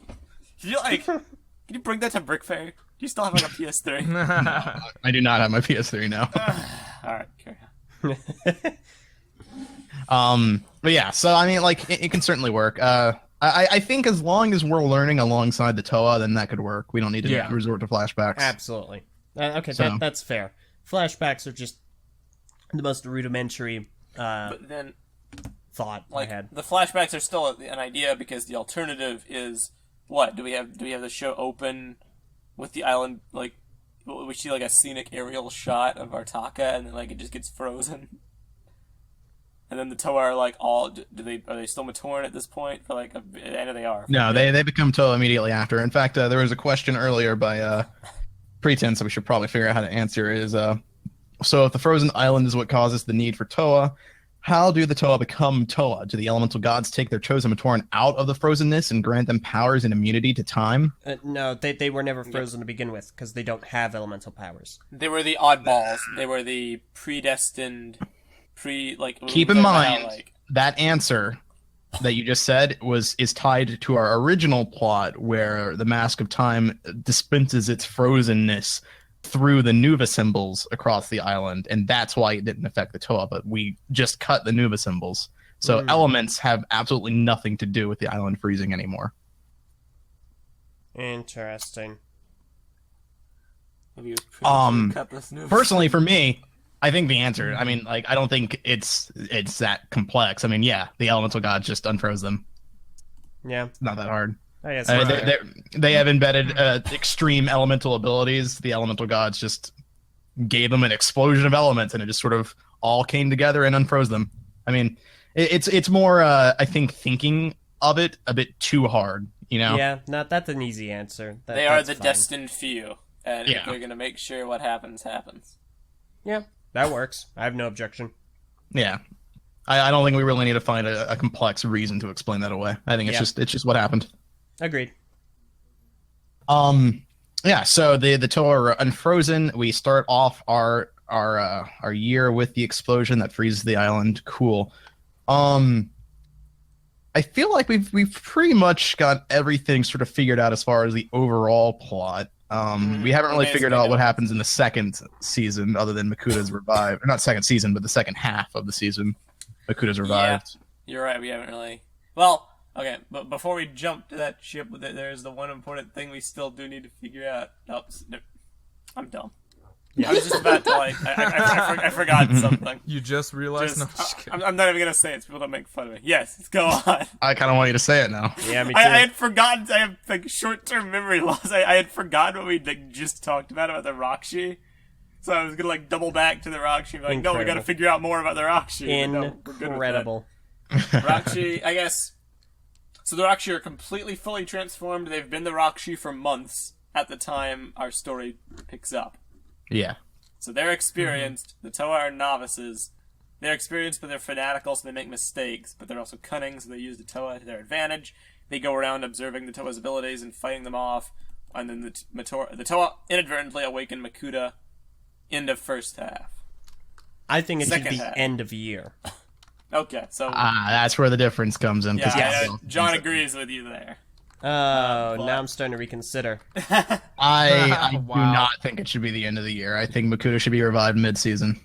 Can you bring that to Brickfair? Do you still have like a PS3? I do not have my PS3 now. Alright, carry But yeah, so I mean, like, it can certainly work. I think as long as we're learning alongside the Toa, then that could work. We don't need to resort to flashbacks. Absolutely. Okay, So- that's fair. Flashbacks are just the most rudimentary But then, thought like, I had. the flashbacks are still an idea because the alternative is what? Do we have the show open with the island, like, we see like a scenic aerial shot of Artaka, and then like it just gets frozen, and then the Toa are like are they still Matoran at this point? For like I know they are. No, they become Toa immediately after. In fact, there was a question earlier by Pretense that we should probably figure out how to answer is so if the frozen island is what causes the need for Toa, how do the Toa become Toa? Do the elemental gods take their chosen Matoran out of the frozenness and grant them powers and immunity to time? No, they were never frozen to begin with because they don't have elemental powers. They were the oddballs. They were the predestined, Keep in mind that answer that you just said is tied to our original plot where the Mask of Time dispenses its frozenness through the Nuba symbols across the island, and that's why it didn't affect the Toa, but we just cut the Nuba symbols. So elements have absolutely nothing to do with the island freezing anymore. Interesting. Personally, for me, I think the answer, I mean, like, I don't think it's that complex. I mean, yeah, the elemental gods just unfroze them. Yeah. It's not that hard. I guess They have embedded extreme elemental abilities. The elemental gods just gave them an explosion of elements, and it just sort of all came together and unfroze them. I mean, it's more, I think, thinking of it a bit too hard, you know? Yeah, that's an easy answer. They are the destined few, and they're going to make sure what happens. Yeah, that works. I have no objection. Yeah. I don't think we really need to find a complex reason to explain that away. I think it's just what happened. Agreed. Yeah, so the Toa are unfrozen. We start off our year with the explosion that freezes the island. Cool. I feel like we've pretty much got everything sort of figured out as far as the overall plot. We haven't really figured out what happens in the second season other than Makuta's revived. Or not second season, but the second half of the season. Makuta's revived. Yeah, you're right, we haven't really... Well... Okay, but before we jump to that ship, there's the one important thing we still do need to figure out. Oops, no, I'm dumb. Yeah. I was just about to, like, I forgot something. You just realized? No, just kidding. I'm not even going to say it, so people don't make fun of me. Yes, let's go on. I kind of want you to say it now. Yeah, me too. I had forgotten, I have, like, short-term memory loss. I had forgotten what we just talked about the Rahkshi. So I was going to, like, double back to the Rahkshi. Like, no, we got to figure out more about the Rahkshi. Incredible. Rahkshi, I guess... So the Rahkshi are completely, fully transformed. They've been the Rahkshi for months at the time our story picks up. Yeah. So they're experienced. The Toa are novices. They're experienced, but they're fanatical, so they make mistakes. But they're also cunning, so they use the Toa to their advantage. They go around observing the Toa's abilities and fighting them off. And then the Toa inadvertently awaken Makuta end of first half. I think it should be half. End of year. Okay, so... that's where the difference comes in. John agrees with you there. Oh, now I'm starting to reconsider. I do Wow. not think it should be the end of the year. I think Makuta should be revived mid-season.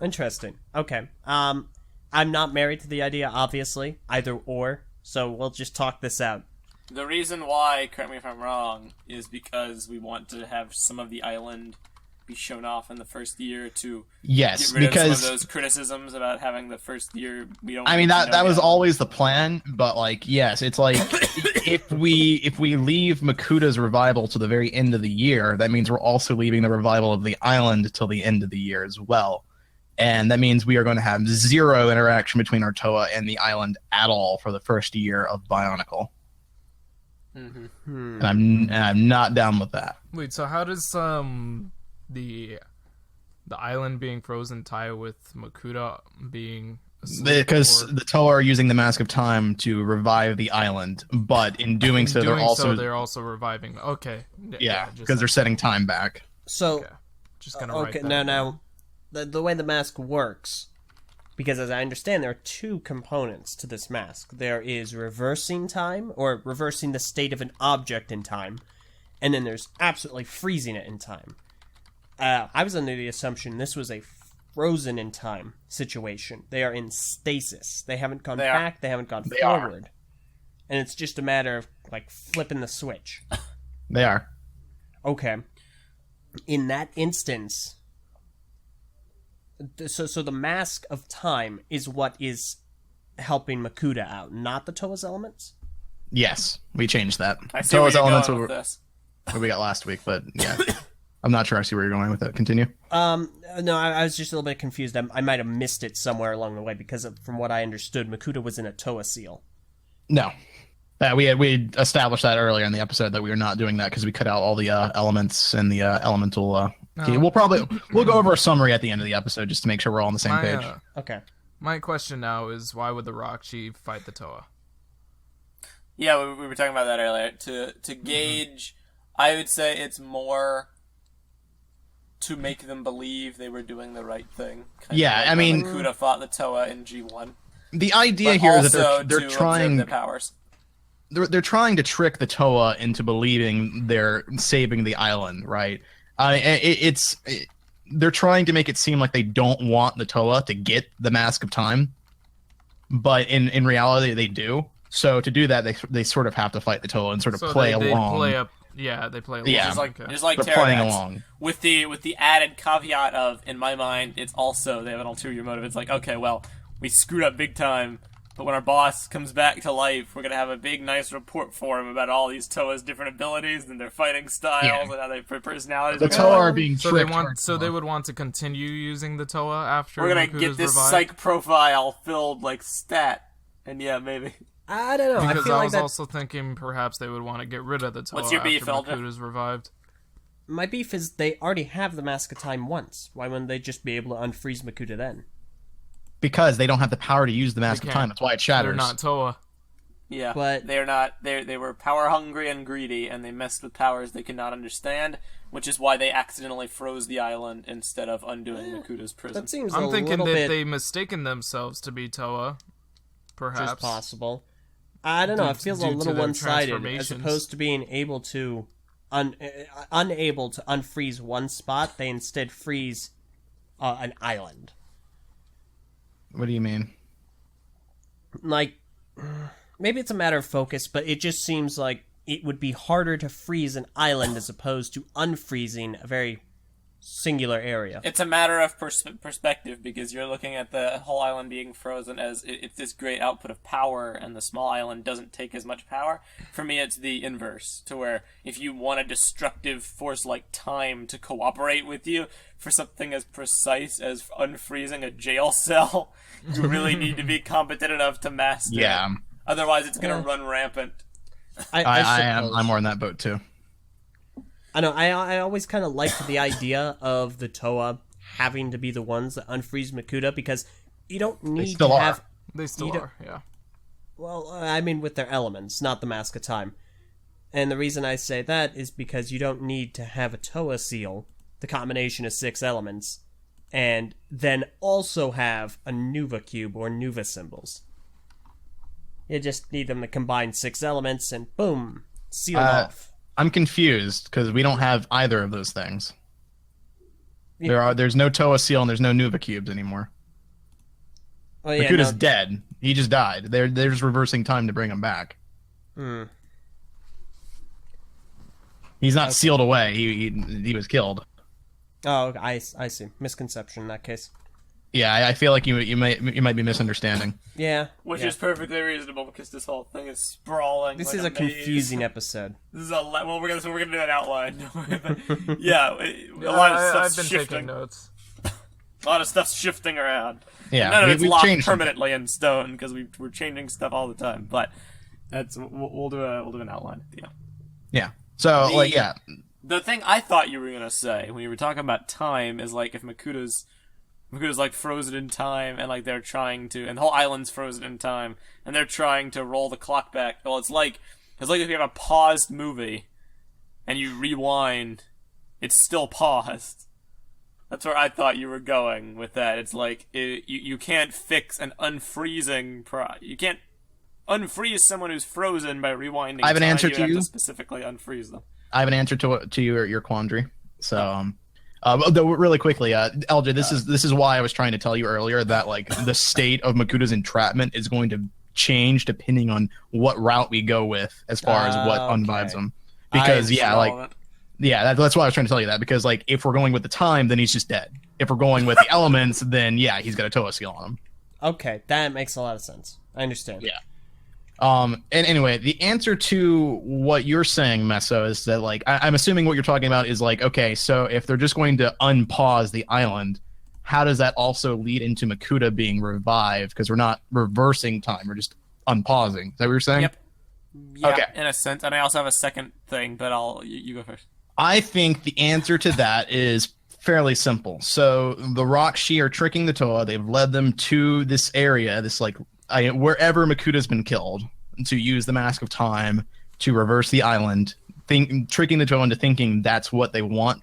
Interesting. Okay. I'm not married to the idea, obviously, either or, so we'll just talk this out. The reason why, correct me if I'm wrong, is because we want to have some of the island be shown off in the first year to Yes, get rid because of some of those criticisms about having the first year we don't. I mean that was yet. always the plan, but like yes, it's like if we leave Makuta's revival to the very end of the year, that means we're also leaving the revival of the island till the end of the year as well. And that means we are going to have zero interaction between our Toa and the island at all for the first year of Bionicle. And I'm not down with that. Wait, so how does the island being frozen tie with Makuta being asleep? Because the Toa are using the Mask of Time to revive the island, but in doing so, they're also reviving. Okay. Yeah, because they're setting time back. So, okay. Just gonna write that now, the way the mask works Because as I understand, there are two components to this mask. There is reversing time, or reversing the state of an object in time, and then there's absolutely freezing it in time. I was under the assumption this was a frozen in time situation. They are in stasis. They haven't gone back, they haven't gone forward. And it's just a matter of, like, flipping the switch. They are. Okay. In that instance, so the mask of time is what is helping Makuta out, not the Toa's elements? Yes, we changed that. I see where Toa's you're elements going were with this. what we got last week, but yeah. I'm not sure I see where you're going with it. Continue. No, I was just a little bit confused. I might have missed it somewhere along the way because from what I understood, Makuta was in a Toa seal. No. We established that earlier in the episode that we were not doing that because we cut out all the elements and the elemental key. We'll go over a summary at the end of the episode just to make sure we're all on the same page. Okay. My question now is, why would the Rahkshi fight the Toa? Yeah, we were talking about that earlier. To gauge, I would say it's more to make them believe they were doing the right thing. Yeah, I mean, Makuta fought the Toa in G1. The idea here is that they're trying their powers. They're trying to trick the Toa into believing they're saving the island, right? They're trying to make it seem like they don't want the Toa to get the Mask of Time, but in reality they do. So to do that, they sort of have to fight the Toa and sort of play along. They play along. Yeah, just like they're playing along. With the added caveat of, in my mind, it's also they have an ulterior motive. It's like, okay, well, we screwed up big time, but when our boss comes back to life, we're gonna have a big, nice report for him about all these Toa's different abilities and their fighting styles and how they personalities. The Toa are being so tricked. they would want to continue using the Toa after we're gonna Makuta's get this revived? psych profile filled like stat, and yeah, maybe. I don't know. Because I feel was like also thinking perhaps they would want to get rid of the Toa What's your beef, after Eljay? Makuta's revived. my beef is they already have the Mask of Time once. Why wouldn't they just be able to unfreeze Makuta then? Because they don't have the power to use the Mask of can't. Time. That's why it shatters. They're not Toa. Yeah, But- they're not. They were power hungry and greedy, and they messed with powers they could not understand, which is why they accidentally froze the island instead of undoing Makuta's prison. That seems I'm a thinking little that bit they mistaken themselves to be Toa. Perhaps. just possible. I don't know. It feels a due to little their one-sided, as transformations. opposed to being able to unable to unfreeze one spot. They instead freeze an island. What do you mean? Like, maybe it's a matter of focus, but it just seems like it would be harder to freeze an island as opposed to unfreezing a very singular area. It's a matter of perspective, because you're looking at the whole island being frozen as it's this great output of power, and the small island doesn't take as much power. For me, it's the inverse, to where if you want a destructive force like time to cooperate with you for something as precise as unfreezing a jail cell, you really need to be competent enough to master Yeah. it. Otherwise, it's going to run rampant. I'm more in that boat too. I know. I always kind of liked the idea of the Toa having to be the ones that unfreeze Makuta, because you don't need still to are. have. They still You are, yeah. Well, I mean, with their elements, not the Mask of Time. And the reason I say that is because you don't need to have a Toa seal, the combination of 6 elements, and then also have a Nuba cube or Nuba symbols. You just need them to combine 6 elements and boom, sealed off. I'm confused because we don't have either of those things. There's no Toa seal and there's no Nuba cubes anymore. Oh, yeah, Makuta's no, dead. He just died. They're just reversing time to bring him back. He's not sealed away. He was killed. Oh, I see. Misconception in that case. Yeah, I feel like you might be misunderstanding. Yeah. Which yeah. is perfectly reasonable, because this whole thing is sprawling. This like is a maze. confusing episode. This is well, we're gonna do an outline. But, yeah, a lot of I've stuff's been shifting. taking notes. A lot of stuff's shifting around. Yeah, None of it's we've locked changed permanently in stone, because we're changing stuff all the time. But we'll do an outline. Yeah. Yeah. So The thing I thought you were gonna say when you were talking about time is, like, if Makuta's like frozen in time, and like they're trying to, and the whole island's frozen in time, and they're trying to roll the clock back. Well, it's like if you have a paused movie and you rewind, it's still paused. That's where I thought you were going with that. It's like you can't fix an unfreezing you can't unfreeze someone who's frozen by rewinding. I have an time. answer You to have you. to specifically unfreeze them. I have an answer to your quandary. So, though really quickly, Eljay, this is why I was trying to tell you earlier that like the state of Makuta's entrapment is going to change depending on what route we go with as far as what unvibes him. Because that's why I was trying to tell you that, because like if we're going with the time, then he's just dead. If we're going with the elements, then yeah, he's got a Toa skill on him. Okay, that makes a lot of sense. I understand. Yeah. And anyway, the answer to what you're saying, Meso, is that like I'm assuming what you're talking about is like, okay, so if they're just going to unpause the island, how does that also lead into Makuta being revived? Because we're not reversing time, we're just unpausing. Is that what you're saying? Yep. Yeah, Okay. in a sense. And I also have a second thing, but you go first. I think the answer to that is fairly simple. So the Rahkshi are tricking the Toa. They've led them to this area, this like wherever Makuta's been killed, to use the Mask of Time to reverse the island, tricking the Toa into thinking that's what they want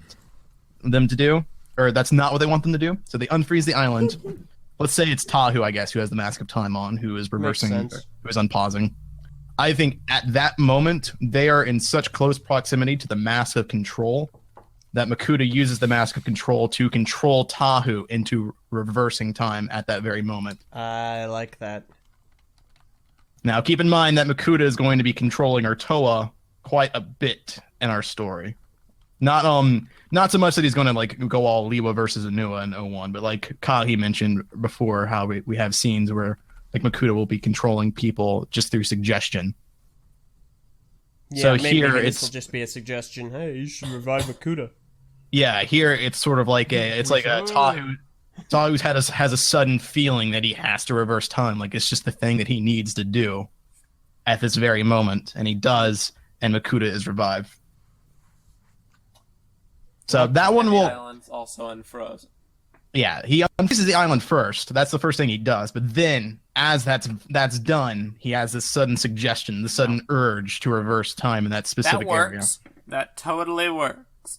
them to do, or that's not what they want them to do. So they unfreeze the island. Let's say it's Tahu, I guess, who has the Mask of Time on, who is reversing, who is unpausing. I think at that moment, they are in such close proximity to the Mask of Control that Makuta uses the Mask of Control to control Tahu into reversing time at that very moment. I like that. Now, keep in mind that Makuta is going to be controlling our Toa quite a bit in our story. Not so much that he's going to like go all Liwa versus Anua in 01, but like Kahi mentioned before, how we have scenes where like Makuta will be controlling people just through suggestion. Yeah, so maybe here this it's will just be a suggestion. Hey, you should revive Makuta. Yeah, here it's sort of like a Tahu has a sudden feeling that he has to reverse time. Like it's just the thing that he needs to do at this very moment, and he does, and Makuta is revived. So that one will. The island's also unfrozen. Yeah, he unfreezes the island first. That's the first thing he does. But then, as that's done, he has this sudden suggestion, the sudden urge to reverse time in that specific area. That totally works.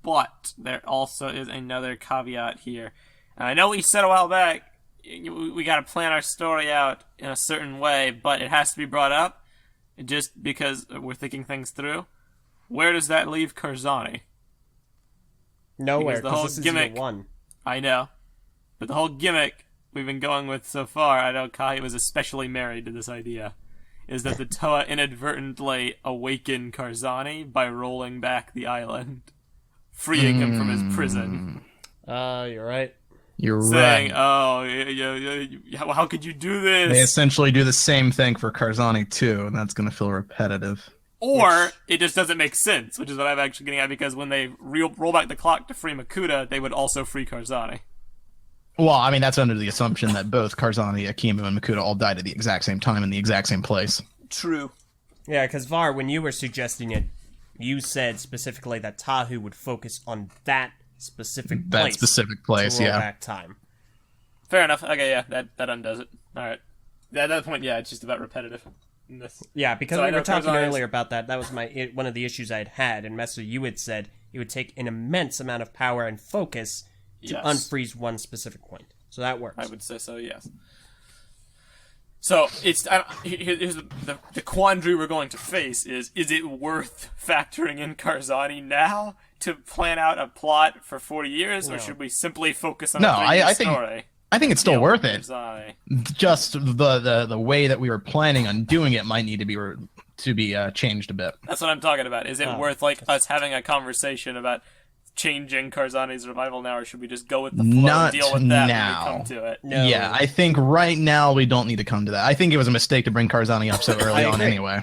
But there also is another caveat here. And I know we said a while back, we got to plan our story out in a certain way, but it has to be brought up just because we're thinking things through. Where does that leave Karzani? Nowhere, Because the whole because this gimmick- is year one. I know. But the whole gimmick we've been going with so far, I know Kai was especially married to this idea, is that the Toa inadvertently awaken Karzani by rolling back the island, freeing him from his prison. You're right. You're saying, right. how could you do this? They essentially do the same thing for Karzani too, and that's going to feel repetitive. Or it just doesn't make sense, which is what I'm actually getting at, because when they roll back the clock to free Makuta, they would also free Karzani. Well, I mean, that's under the assumption that both Karzani, Akimu, and Makuta all died at the exact same time in the exact same place. True. Yeah, because Var, when you were suggesting it, you said specifically that Tahu would focus on that specific place. To roll back time. Fair enough. Okay, yeah, that undoes it. All right. At that point, yeah, it's just about repetitive. Yeah, because So we were talking earlier about that. That was one of the issues I had. And Meso, you had said it would take an immense amount of power and focus to unfreeze one specific point. So that works. I would say so, yes. So here's the quandary we're going to face is it worth factoring in Karzani now to plan out a plot for 40 years, or should we simply focus on a story? I think it's still worth it. Karzani. Just the way that we were planning on doing it might need to be changed a bit. That's what I'm talking about. Is it worth like us having a conversation about changing Karzani's revival now, or should we just go with the flow and deal with that now. when we come to it? No. Yeah, I think right now we don't need to come to that. I think it was a mistake to bring Karzani up so early on anyway.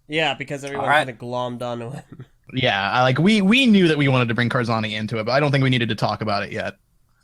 Yeah, because everyone kind of glommed onto him. Yeah, we knew that we wanted to bring Karzani into it, but I don't think we needed to talk about it yet.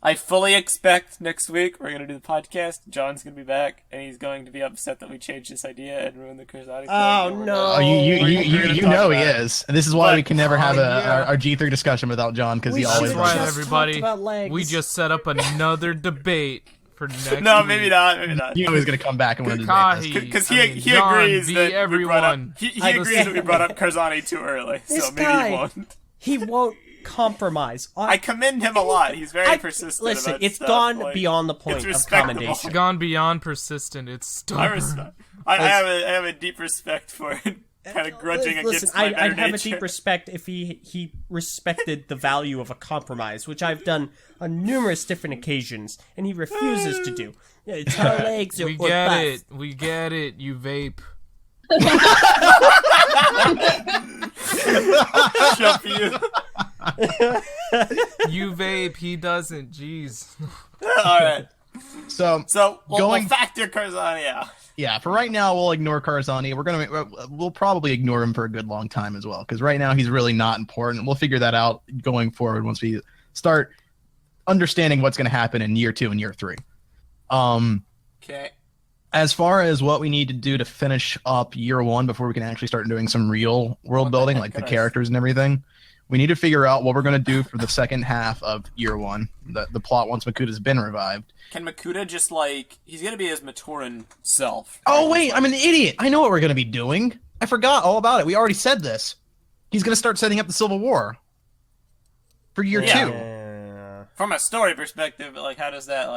I fully expect next week we're going to do the podcast. John's going to be back, and he's going to be upset that we changed this idea and ruined the Karzani. Oh, no. Oh, you know he is. And this is why we can never have our G3 discussion without John, because he always... That's right, everybody. We just set up another debate for next week. No, maybe not. You know he's going to come back and want to debate this. Because he agrees that we brought up... He agrees that we brought up Karzani too early, This so maybe guy, he won't. He won't compromise. I commend him a lot. He's very persistent. Listen, about it's stuff. gone Like, beyond the point it's of respectable. commendation. It's gone beyond persistent. It's stubborn. I have a deep respect for it. Kind of grudging against my better I'd have a nature. deep respect if he respected the value of a compromise, which I've done on numerous different occasions, and he refuses to do. Yeah, it's our legs or We or get bust. it. We get it. You vape. Shut you. You vape. He doesn't. Jeez. All right. So We'll factor Karzani out. yeah, for right now we'll ignore Karzani. We'll probably ignore him for a good long time as well, because right now he's really not important. We'll figure that out going forward once we start understanding what's going to happen in year 2 and year 3. Okay. As far as what we need to do to finish up year 1 before we can actually start doing some real world building, like the characters and everything, we need to figure out what we're going to do for the second half of year 1, the plot once Makuta's been revived. Can Makuta just he's gonna be his Matoran self? Oh wait, I'm an idiot. I know what we're going to be doing. I forgot all about it. We already said this. He's going to start setting up the Civil War for year 2. Yeah. From a story perspective, how does that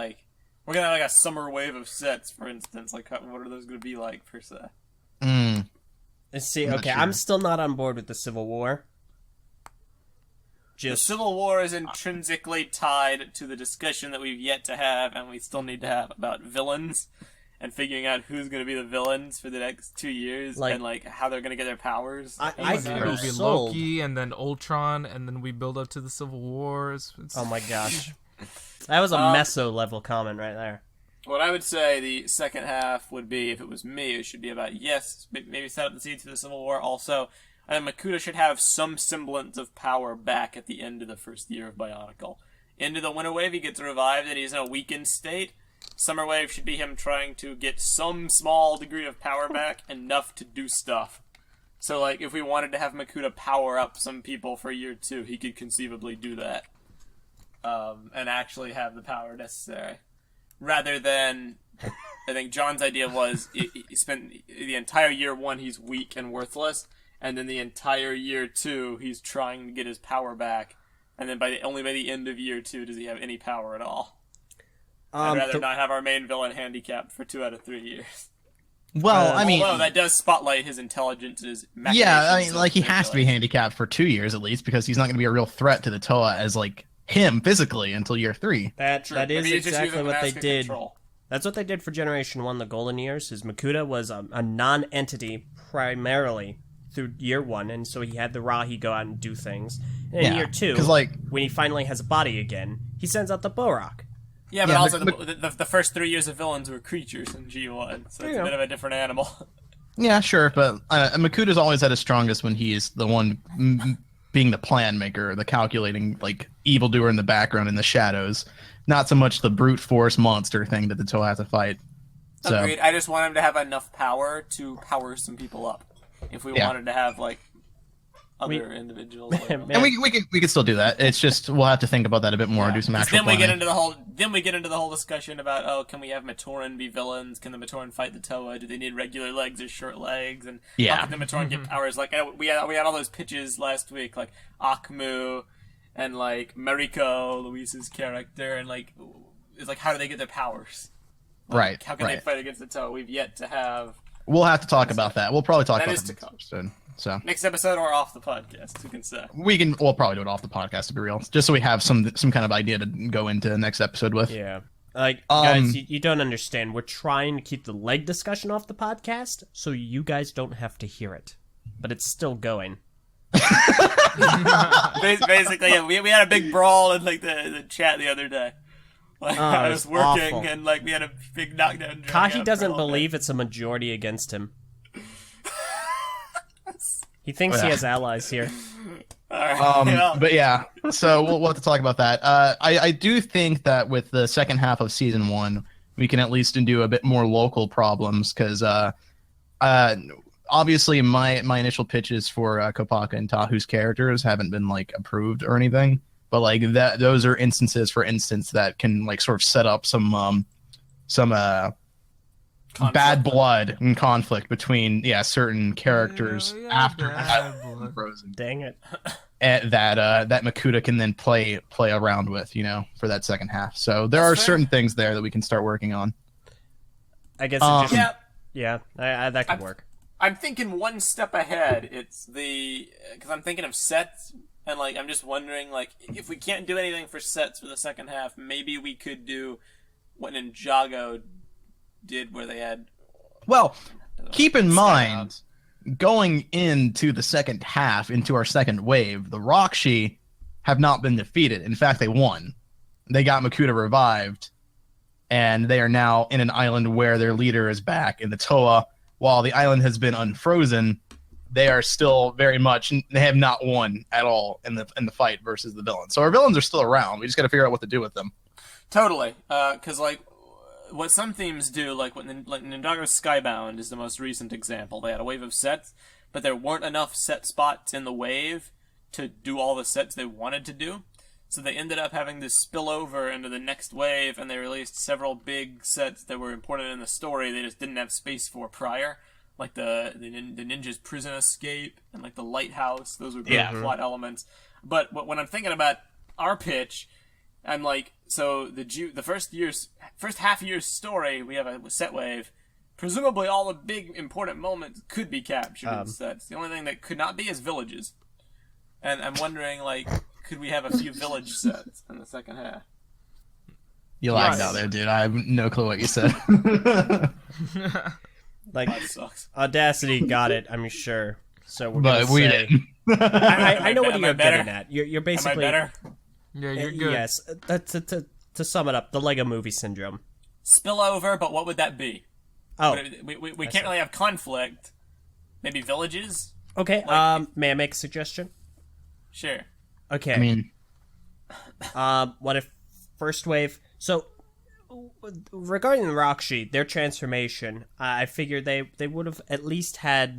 we're gonna have a summer wave of sets, for instance. What are those gonna be like per se? Let's see. I'm not Okay, sure. I'm still not on board with the Civil War. The Civil War is intrinsically tied to the discussion that we've yet to have, and we still need to have about villains and figuring out who's going to be the villains for the next 2 years and how they're going to get their powers. It'll be Loki and then Ultron, and then we build up to the Civil Wars. Oh my gosh, that was a Meso level comment right there. What I would say the second half would be, if it was me, it should be about maybe set up the seeds for the Civil War. Also, Makuta should have some semblance of power back at the end of the first year of Bionicle. Into the Winter Wave, he gets revived and he's in a weakened state. Summer Wave should be him trying to get some small degree of power back, enough to do stuff. So, if we wanted to have Makuta power up some people for year 2, he could conceivably do that. And actually have the power necessary. Rather than, I think John's idea was, he spent the entire year 1, he's weak and worthless. And then the entire year 2, he's trying to get his power back, and then only by the end of year 2 does he have any power at all. I'd rather not have our main villain handicapped for 2 out of 3 years. Well, although that does spotlight his intelligence and his machinations. Yeah, he has to be handicapped for 2 years at least, because he's not going to be a real threat to the Toa as him physically until year 3. That is exactly what they did. Control. That's what they did for Generation 1, the Golden Years. His Makuta was a non-entity primarily through year 1, and so he had the Rahi go out and do things. And in year 2, when he finally has a body again, he sends out the Borak. Yeah, but also the first 3 years of villains were creatures in G1, so it's a bit of a different animal. Yeah, sure, but Makuta's always at his strongest when he's the one being the plan maker, the calculating, evildoer in the background in the shadows. Not so much the brute force monster thing that the Toa has to fight. So. Agreed. I just want him to have enough power to power some people up. If we wanted to have other individuals, and we could still do that. It's just we'll have to think about that a bit more and do some actual. Then we get into the whole discussion about can we have Matoran be villains? Can the Matoran fight the Toa? Do they need regular legs or short legs? And how can the Matoran get powers? We had all those pitches last week, like Akmu and Mariko, Luis's character, and it's how do they get their powers? Right. How can they fight against the Toa? We've yet to have. We'll have to talk about that. We'll probably talk about that next episode. So next episode or off the podcast, who can say? We'll probably do it off the podcast to be real, just so we have some kind of idea to go into the next episode with. Yeah, guys, you don't understand. We're trying to keep the leg discussion off the podcast, so you guys don't have to hear it, but it's still going. Basically, yeah, we had a big brawl in the chat the other day. I was working awful. and we had a big knockdown. Kahi doesn't believe it's a majority against him. He thinks he has allies here. But yeah, so we'll have to talk about that. I do think that with the second half of season 1, we can at least do a bit more local problems, because obviously my initial pitches for Kopaka and Tahu's characters haven't been approved or anything. But those are instances, for instance, that can sort of set up some bad blood and conflict between certain characters after that. frozen. Dang it. That Makuta can then play around with, for that second half. So there are certain things there that we can start working on. I guess it just... Yeah. That could work. I'm thinking one step ahead. It's because I'm thinking of sets, and I'm just wondering, if we can't do anything for sets for the second half, maybe we could do what Ninjago did, where they had. Well, keep in mind, going into the second half, into our second wave, the Rahkshi have not been defeated. In fact, they won. They got Makuta revived, and they are now in an island where their leader is back in the Toa. While the island has been unfrozen, they are still very much, they have not won at all in the fight versus the villains. So our villains are still around. We just got to figure out what to do with them. Totally. Because, what some themes do, like Ninjago Skybound is the most recent example. They had a wave of sets, but there weren't enough set spots in the wave to do all the sets they wanted to do. So they ended up having to spill over into the next wave, and they released several big sets that were important in the story they just didn't have space for prior. Like the ninja's prison escape and the lighthouse. Those were great plot elements. But when I'm thinking about our pitch, I'm so the first half year's story, we have a set wave. Presumably all the big important moments could be captured in sets. The only thing that could not be is villages. And I'm wondering, could we have a few village sets in the second half? You lagged out there, dude. I have no clue what you said. That sucks. Audacity got it, I'm sure. So we're but we say, didn't. I know what you're getting at. You're basically... Am I better? Yeah, you're good. Yes. To sum it up, the Lego Movie syndrome. Spillover, but what would that be? Oh. We can't really have conflict. Maybe villages? Okay, may I make a suggestion? Sure. Okay. I mean... what if first wave... So, regarding the Rahkshi, their transformation, I figured they would have at least had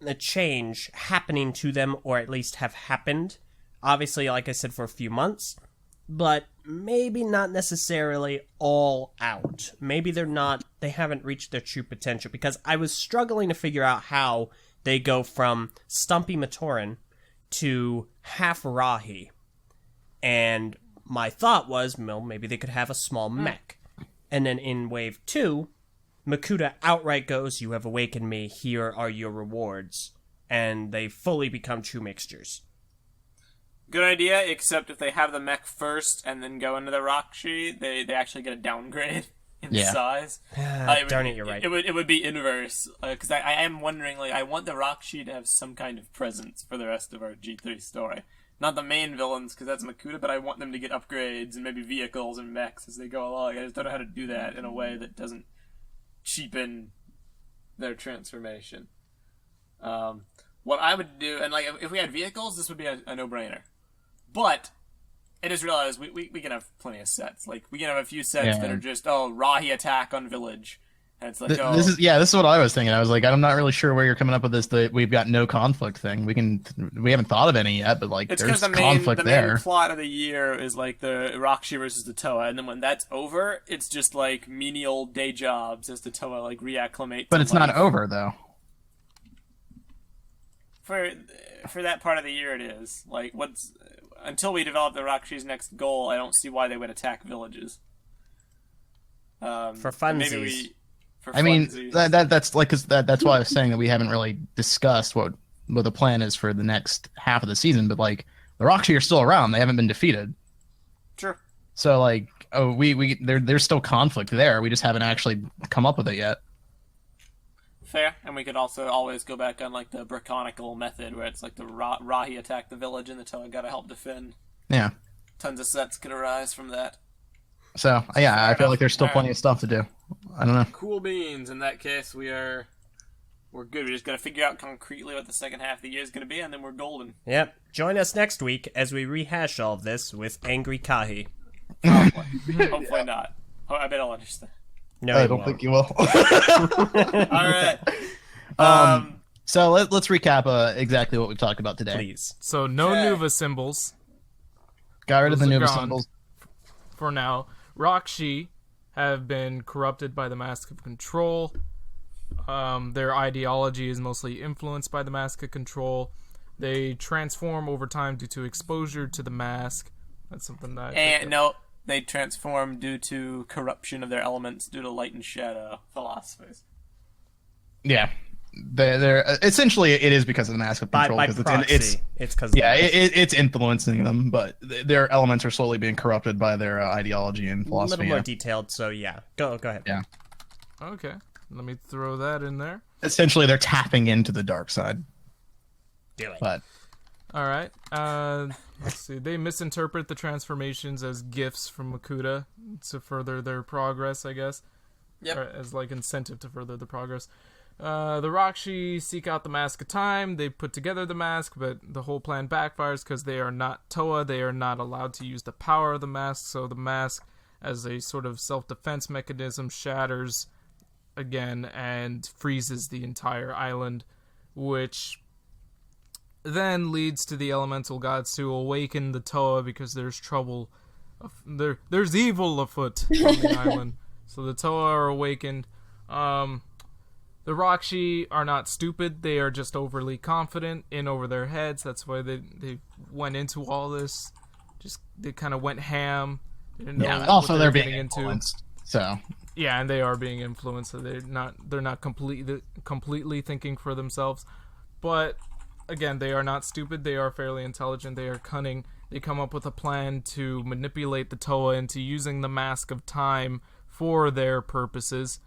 a change happening to them, or at least have happened. Obviously, like I said, for a few months, but maybe not necessarily all out. Maybe they haven't reached their true potential, because I was struggling to figure out how they go from Stumpy Matoran to half Rahi. And my thought was, well, maybe they could have a small mech. And then in Wave 2, Makuta outright goes, "You have awakened me, here are your rewards." And they fully become true mixtures. Good idea, except if they have the mech first and then go into the Rahkshi, they actually get a downgrade in size. Darn it, you're right. It would be inverse, because I am wondering, I want the Rahkshi to have some kind of presence for the rest of our G3 story. Not the main villains, because that's Makuta, but I want them to get upgrades and maybe vehicles and mechs as they go along. I just don't know how to do that in a way that doesn't cheapen their transformation. What I would do, and if we had vehicles, this would be a no-brainer. But I just realized we can have plenty of sets. We can have a few sets that are just, Rahi attack on village. And it's this is what I was thinking. I was I'm not really sure where you're coming up with this. That we've got no conflict thing. We haven't thought of any yet, but it's there's the conflict there. main plot of the year is the Rahkshi versus the Toa, and then when that's over, it's just menial day jobs as the Toa reacclimate. But it's not over though. For that part of the year, it is until we develop the Rahkshi's next goal. I don't see why they would attack villages. For funsies. That's that's why I was saying that we haven't really discussed what the plan is for the next half of the season. But the Rahkshi are still around; they haven't been defeated. Sure. So there's still conflict there. We just haven't actually come up with it yet. Fair, and we could also always go back on the Braconical method, where it's the Rahi attack the village and the Toa gotta help defend. Yeah. Tons of sets could arise from that. So I feel like there's still plenty of stuff to do. I don't know. Cool beans. In that case, we're good. We just gotta figure out concretely what the second half of the year is gonna be, and then we're golden. Yep. Join us next week as we rehash all of this with Angry Kahi. Probably. Hopefully not. I bet I'll understand. No, I don't think you will. All right. So let's recap exactly what we've talked about today. Please. So no Nuba Symbols. Got rid of the Those are Nuba gone Symbols. For now. Rahkshi have been corrupted by the Mask of Control. Their ideology is mostly influenced by the mask of control. They transform over time due to exposure to the mask. That's something that... And no, they transform due to corruption of their elements due to light and shadow philosophies. Yeah. They're essentially, it is because of the mask of control. By proxy, it's because it's influencing them, but their elements are slowly being corrupted by their ideology and philosophy. A little more detailed, so yeah. Go ahead. Yeah. Okay, let me throw that in there. Essentially, they're tapping into the dark side. Do it. But all right. Let's see. They misinterpret the transformations as gifts from Makuta to further their progress, I guess. Yep. Or as like incentive to further the progress. The Rahkshi seek out the Mask of Time. They put together the mask, but the whole plan backfires because they are not Toa. They are not allowed to use the power of the mask, so the mask, as a sort of self-defense mechanism, shatters again and freezes the entire island, which then leads to the elemental gods to awaken the Toa because there's trouble. There's evil afoot on the island. So the Toa are awakened. The Rahkshi are not stupid. They are just overly confident in over their heads. That's why they went into all this. They kind of went ham. They didn't know also they're being getting influenced. So yeah, and they are being influenced. So they're not completely thinking for themselves. But again, they are not stupid. They are fairly intelligent. They are cunning. They come up with a plan to manipulate the Toa into using the Mask of Time for their purposes.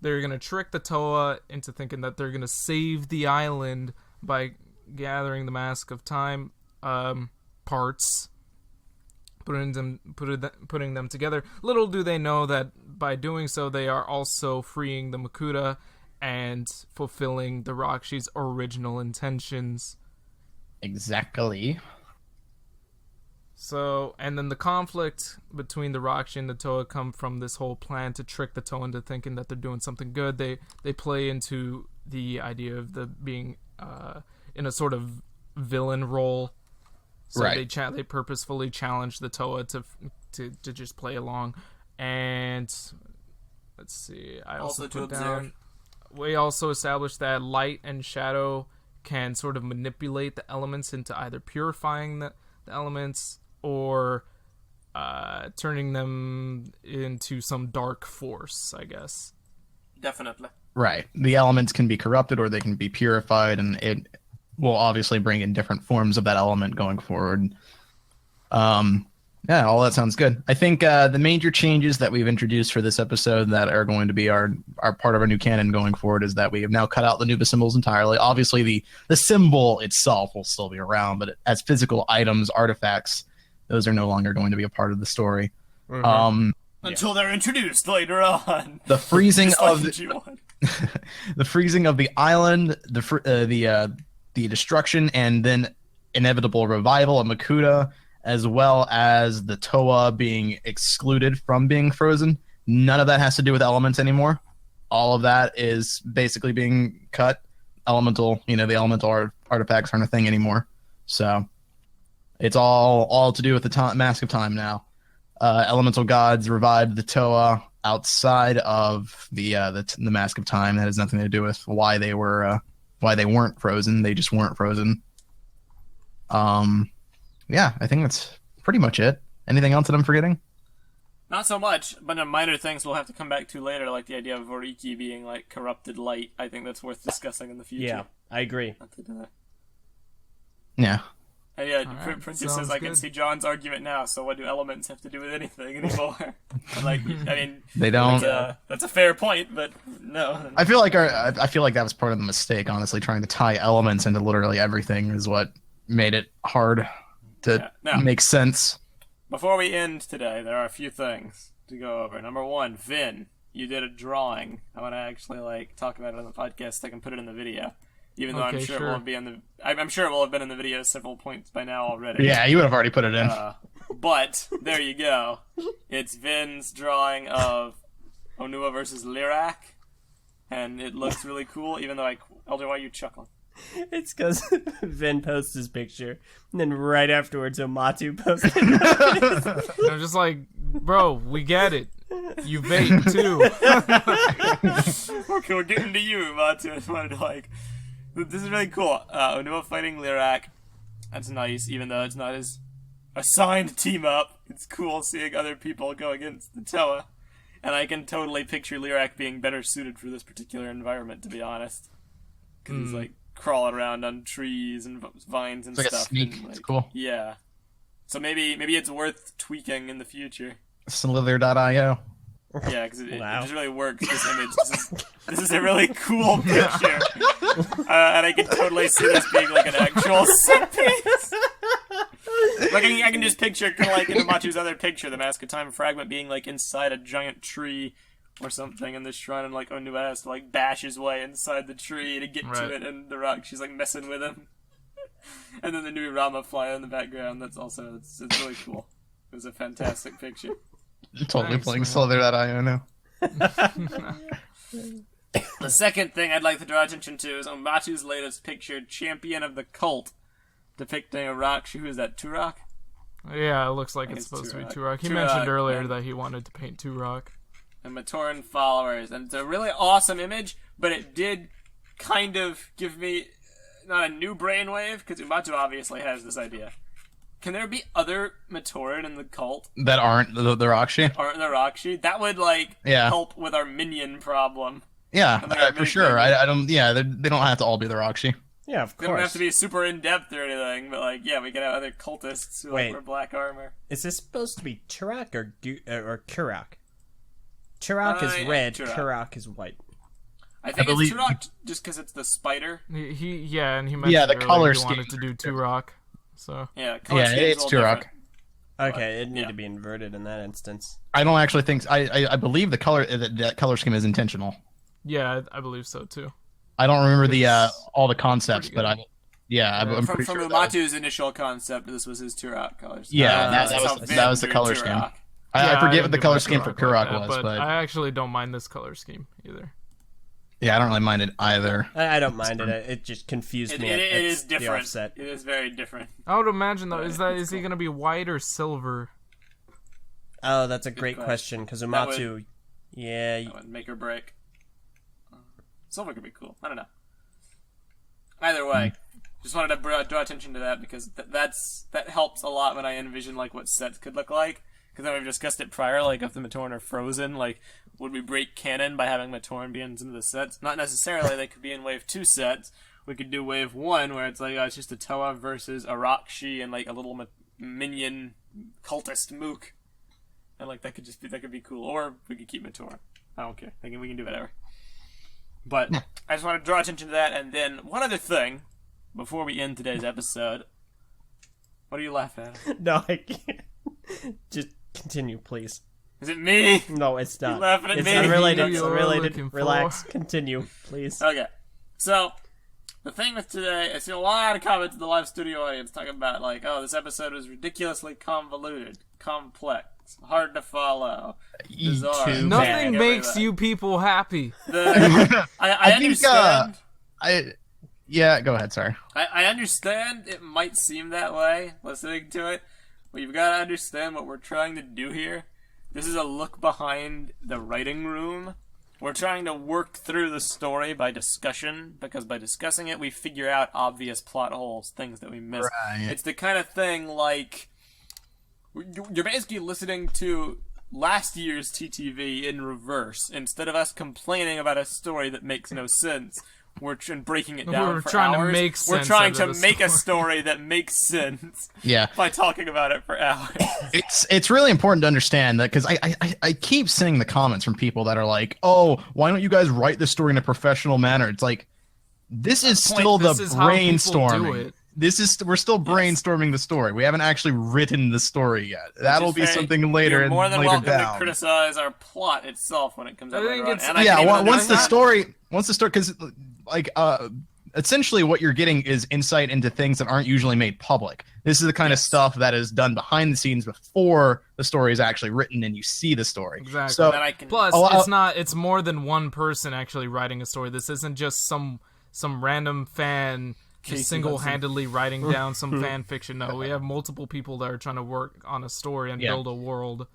They're going to trick the Toa into thinking that they're going to save the island by gathering the Mask of Time parts, putting them together. Little do they know that by doing so, they are also freeing the Makuta and fulfilling the Rahkshi's original intentions. exactly. So, and then the conflict between the Rahkshi and the Toa come from this whole plan to trick the Toa into thinking that they're doing something good. They play into the idea of the being in a sort of villain role. So right. They purposefully challenge the Toa to just play along. And let's see, I also put down. We also established that light and shadow can sort of manipulate the elements into either purifying the elements or turning them into some dark force, I guess. Definitely. Right. The elements can be corrupted or they can be purified, and it will obviously bring in different forms of that element going forward. Yeah, all that sounds good. I think the major changes that we've introduced for this episode that are going to be our part of our new canon going forward is that we have now cut out the Nuba Symbols entirely. Obviously, the symbol itself will still be around, but as physical items, artifacts, those are no longer going to be a part of the story. Mm-hmm. Until they're introduced later on. The freezing of the freezing of the island, the destruction and then inevitable revival of Makuta, as well as the Toa being excluded from being frozen. None of that has to do with elements anymore. All of that is basically being cut. The elemental artifacts aren't a thing anymore. So it's all to do with the Mask of Time now. Elemental gods revived the Toa outside of the Mask of Time. That has nothing to do with why they weren't frozen. They just weren't frozen. Yeah, I think that's pretty much it. Anything else that I'm forgetting? Not so much, but minor things we'll have to come back to later, like the idea of Voriki being like corrupted light. I think that's worth discussing in the future. Yeah, I agree. Yeah. And yeah, Right, Princess says, I can good. see John's argument now, so what do elements have to do with anything anymore? Like, I mean... They don't. That's a fair point, but no. I feel like that was part of the mistake, honestly. Trying to tie elements into literally everything is what made it hard to make sense. Before we end today, there are a few things to go over. Number one, Vin, you did a drawing. I want to actually talk about it on the podcast so I can put it in the video. Even though I'm Okay, sure sure. it won't be in the... I'm sure it will have been in the video several points by now already. Yeah, you would have already put it in. But, there you go. It's Vin's drawing of Onua versus Lyrak. And it looks really cool, even though Eljay, why are you chuckling? It's because Vin posts his picture, and then right afterwards, Oomatu posted it. I'm just like, bro, we get it. You vape too. Okay, we're getting to you, Oomatu. I just wanted to this is really cool. Nuba fighting Lyrak. That's nice, even though it's not his assigned team up. It's cool seeing other people go against the Toa. And I can totally picture Lyrak being better suited for this particular environment, to be honest. Because he's like crawling around on trees and vines and It's like stuff. a sneak. And, It's cool. Yeah. So maybe it's worth tweaking in the future. Slither.io. Yeah, because it Wow. just really works, this image. This is a really cool picture. And I can totally see this being like an actual set piece. Like, I can just picture, kind of like in Oomatu's other picture, the Mask of Time fragment being like inside a giant tree or something in this shrine, and like Nuba has to like bash his way inside the tree to get to it, and the Rahkshi's like messing with him. And then the new Rama fly in the background. That's also, it's really cool. It was a fantastic picture. Totally Thanks, playing man. Slither.io now. The second thing I'd like to draw attention to is Oomatu's latest picture, Champion of the Cult, depicting a Rahkshi. Who is that, Turok? Yeah, it looks like I it's think it's supposed to be Turok. Turok. He Turok, mentioned earlier and- that he wanted to paint Turok. And Matoran followers. And it's a really awesome image, but it did kind of give me, not a new brainwave, because Oomatu obviously has this idea. Can there be other Matoran in the cult? That aren't the Rahkshi. Aren't the Rahkshi? That would, like, Yeah. help with our minion problem. Yeah, I think I for really sure. think- I don't. Yeah, they don't have to all be the Rahkshi. Yeah, of They don't have course. to be super in-depth or anything, but, like, yeah, we can have other cultists who, like, Wait. wear black armor. Is this supposed to be Turok or Kurak? Turok is Yeah, red, Turok. Kurak is white. I think believe- it's Turok just because it's the spider. And he mentioned Yeah, the earlier color he scheme. wanted to do Turok. So Yeah, color Yeah, scheme's it's a little Turok. different. Okay, it'd need yeah. to be inverted in that instance. I don't actually think. I believe the color that color scheme is intentional. yeah, I believe so too. I don't remember the It's all the concepts, pretty but good. I'm From pretty sure. Umatu's initial concept, this was his Turok colors. Yeah, That's that how was Vin the drew color Turok. scheme. Yeah, I forget didn't what the do color my scheme for like Kurak that, was, but I actually don't mind this color scheme either. yeah, I don't really mind it either. I don't mind it. It just confused me. It at is the different. offset. It is very different. I would imagine though, It's is he cool. gonna be white or silver? Oh, that's a great question because That Oomatu. Yeah, That would make or break. Silver could be cool. I don't know. Either way, just wanted to draw attention to that because that helps a lot when I envision like what sets could look like. Because then we've discussed it prior, like if the Matoran are frozen, like would we break canon by having Matoran be in some of the sets? Not necessarily. They could be in Wave 2 sets. We could do Wave 1 where it's like it's just a Toa versus a Rahkshi and like a little minion cultist Mook. And like that could be cool. Or we could keep Matoran. I don't care. We can do whatever. But I just want to draw attention to that, and then one other thing before we end today's episode. What are you laughing at? no, I can't. Just continue, please. Is it me? No, it's not. laughing at it's me? unrelated. It's You're unrelated. looking for- Relax. Continue, please. Okay. So, the thing with today, I see a lot of comments in the live studio audience talking about, like, oh, this episode was ridiculously convoluted, complex, hard to follow, bizarre. Too Nothing bad. makes you people happy. I think, understand. Yeah, go ahead. Sorry. I understand it might seem that way, listening to it, but you've got to understand what we're trying to do here. This is a look behind the writing room. We're trying to work through the story by discussion, because by discussing it, we figure out obvious plot holes, things that we miss. Right. It's the kind of thing like, you're basically listening to last year's TTV in reverse. Instead of us complaining about a story that makes no sense, we're breaking it down We're for trying to hours. make We're sense trying out to of the make a story. story that makes sense Yeah. by talking about it for hours. It's really important to understand that because I keep seeing the comments from people that are like, oh, why don't you guys write this story in a professional manner? It's like, this is still This the is how people do brainstorming. it. We're still brainstorming the story. We haven't actually written the story yet. That'll Just be very- something later. You're and more than later welcome down. to criticize our plot itself when it comes out I think later on. it's- And I Yeah, can even once the understand- story, because like essentially what you're getting is insight into things that aren't usually made public. This is the kind of stuff that is done behind the scenes before the story is actually written and you see the story. Exactly. So Then I can, Plus, Oh, it's more than one person actually writing a story. This isn't just some random fan Casey just single-handedly writing down some fan fiction. No, we have multiple people that are trying to work on a story and Yeah. build a world.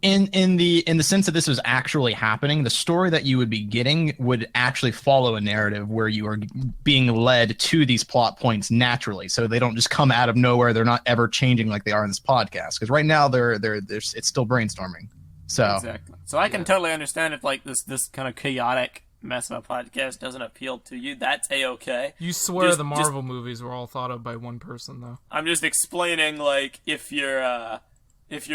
in the sense that this was actually happening, the story that you would be getting would actually follow a narrative where you are being led to these plot points naturally, so they don't just come out of nowhere. They're not ever changing like they are in this podcast, because right now they're it's still brainstorming. So exactly. So I can totally understand if like this kind of chaotic mess of a podcast doesn't appeal to you. That's a-okay. You swear the Marvel movies were all thought of by one person, though. I'm just explaining, like, if you're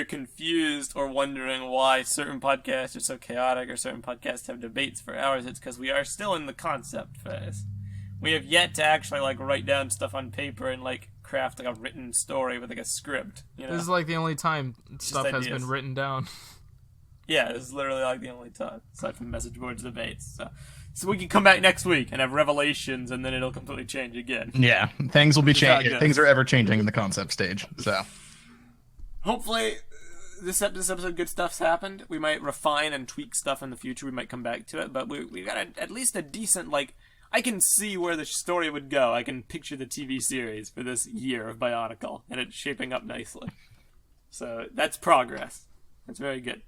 confused or wondering why certain podcasts are so chaotic or certain podcasts have debates for hours, it's because we are still in the concept phase. We have yet to actually, like, write down stuff on paper and, like, craft, like, a written story with, like, a script, you know? This is, like, the only time stuff has ideas. been written down. Yeah, this is literally, like, the only time, aside from message boards debates, so we can come back next week and have revelations, and then it'll completely change again. yeah, things will be changing. Things are ever changing in the concept stage. So hopefully, this episode, good stuff's happened. We might refine and tweak stuff in the future. We might come back to it, but we got at least a decent, like, I can see where the story would go. I can picture the TV series for this year of Bionicle, and it's shaping up nicely. So that's progress. That's very good.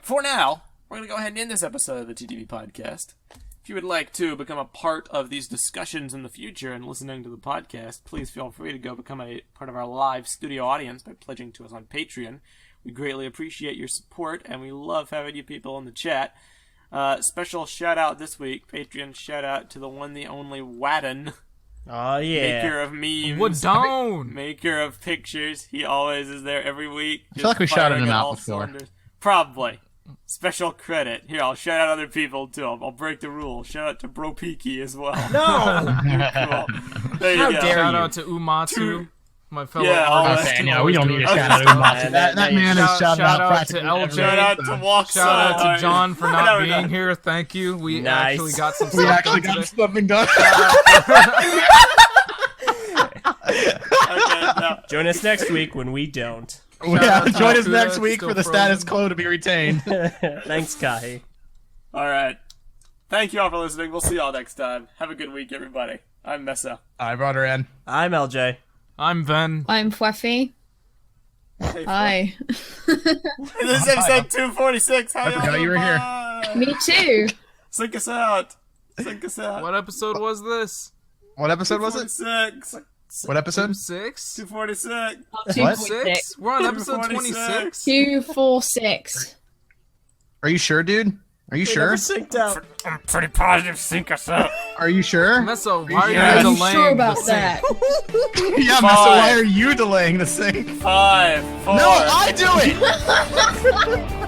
For now, we're going to go ahead and end this episode of the TTV Podcast. If you would like to become a part of these discussions in the future and listening to the podcast, please feel free to go become a part of our live studio audience by pledging to us on Patreon. We greatly appreciate your support, and we love having you people in the chat. Special shout-out this week, Patreon shout-out to the one, the only Wadden. Oh, yeah. Maker of memes. What down? Maker of pictures. He always is there every week. I feel like we shouted him out before. Probably. Special credit. Here, I'll shout out other people, too. I'll break the rule. Shout out to Bro Peaky as well. No! Cool. There How you go. dare Shout you. out to Umatu, my fellow Yeah, artist. okay, no, we don't need to Okay. shout out Oomatu. That That man is shout shouted out out to practically Eljay. every Shout out episode. to Walk Shout out to John for not No. being here. Thank you. We Nice. actually got some We stuff actually done got today. something done. Okay, no. Join us next week when we don't. Yeah, out to join us Makuta, next week still for the status frozen. quo to be retained. Thanks, Kai. All right. Thank you all for listening. We'll see y'all next time. Have a good week, everybody. I'm Meso. I brought her in. I'm LJ. I'm Ven. I'm Phweffie. Hey, Hi. This is episode 246. How I forgot you were here. Me too. Sync us out. Sync us out. What episode was this? What episode was it? 246. What episode? 6? 246. What? 6? We're on episode 246. 26? 246. Are you sure, dude? Are you sure? Never synced out. I'm pretty positive. Sync us out. Are you sure? Meso, why are you Yeah. Are you delaying sure the about sync? that? Yeah, Meso, why are you delaying the thing? 5, 4. No, I do it!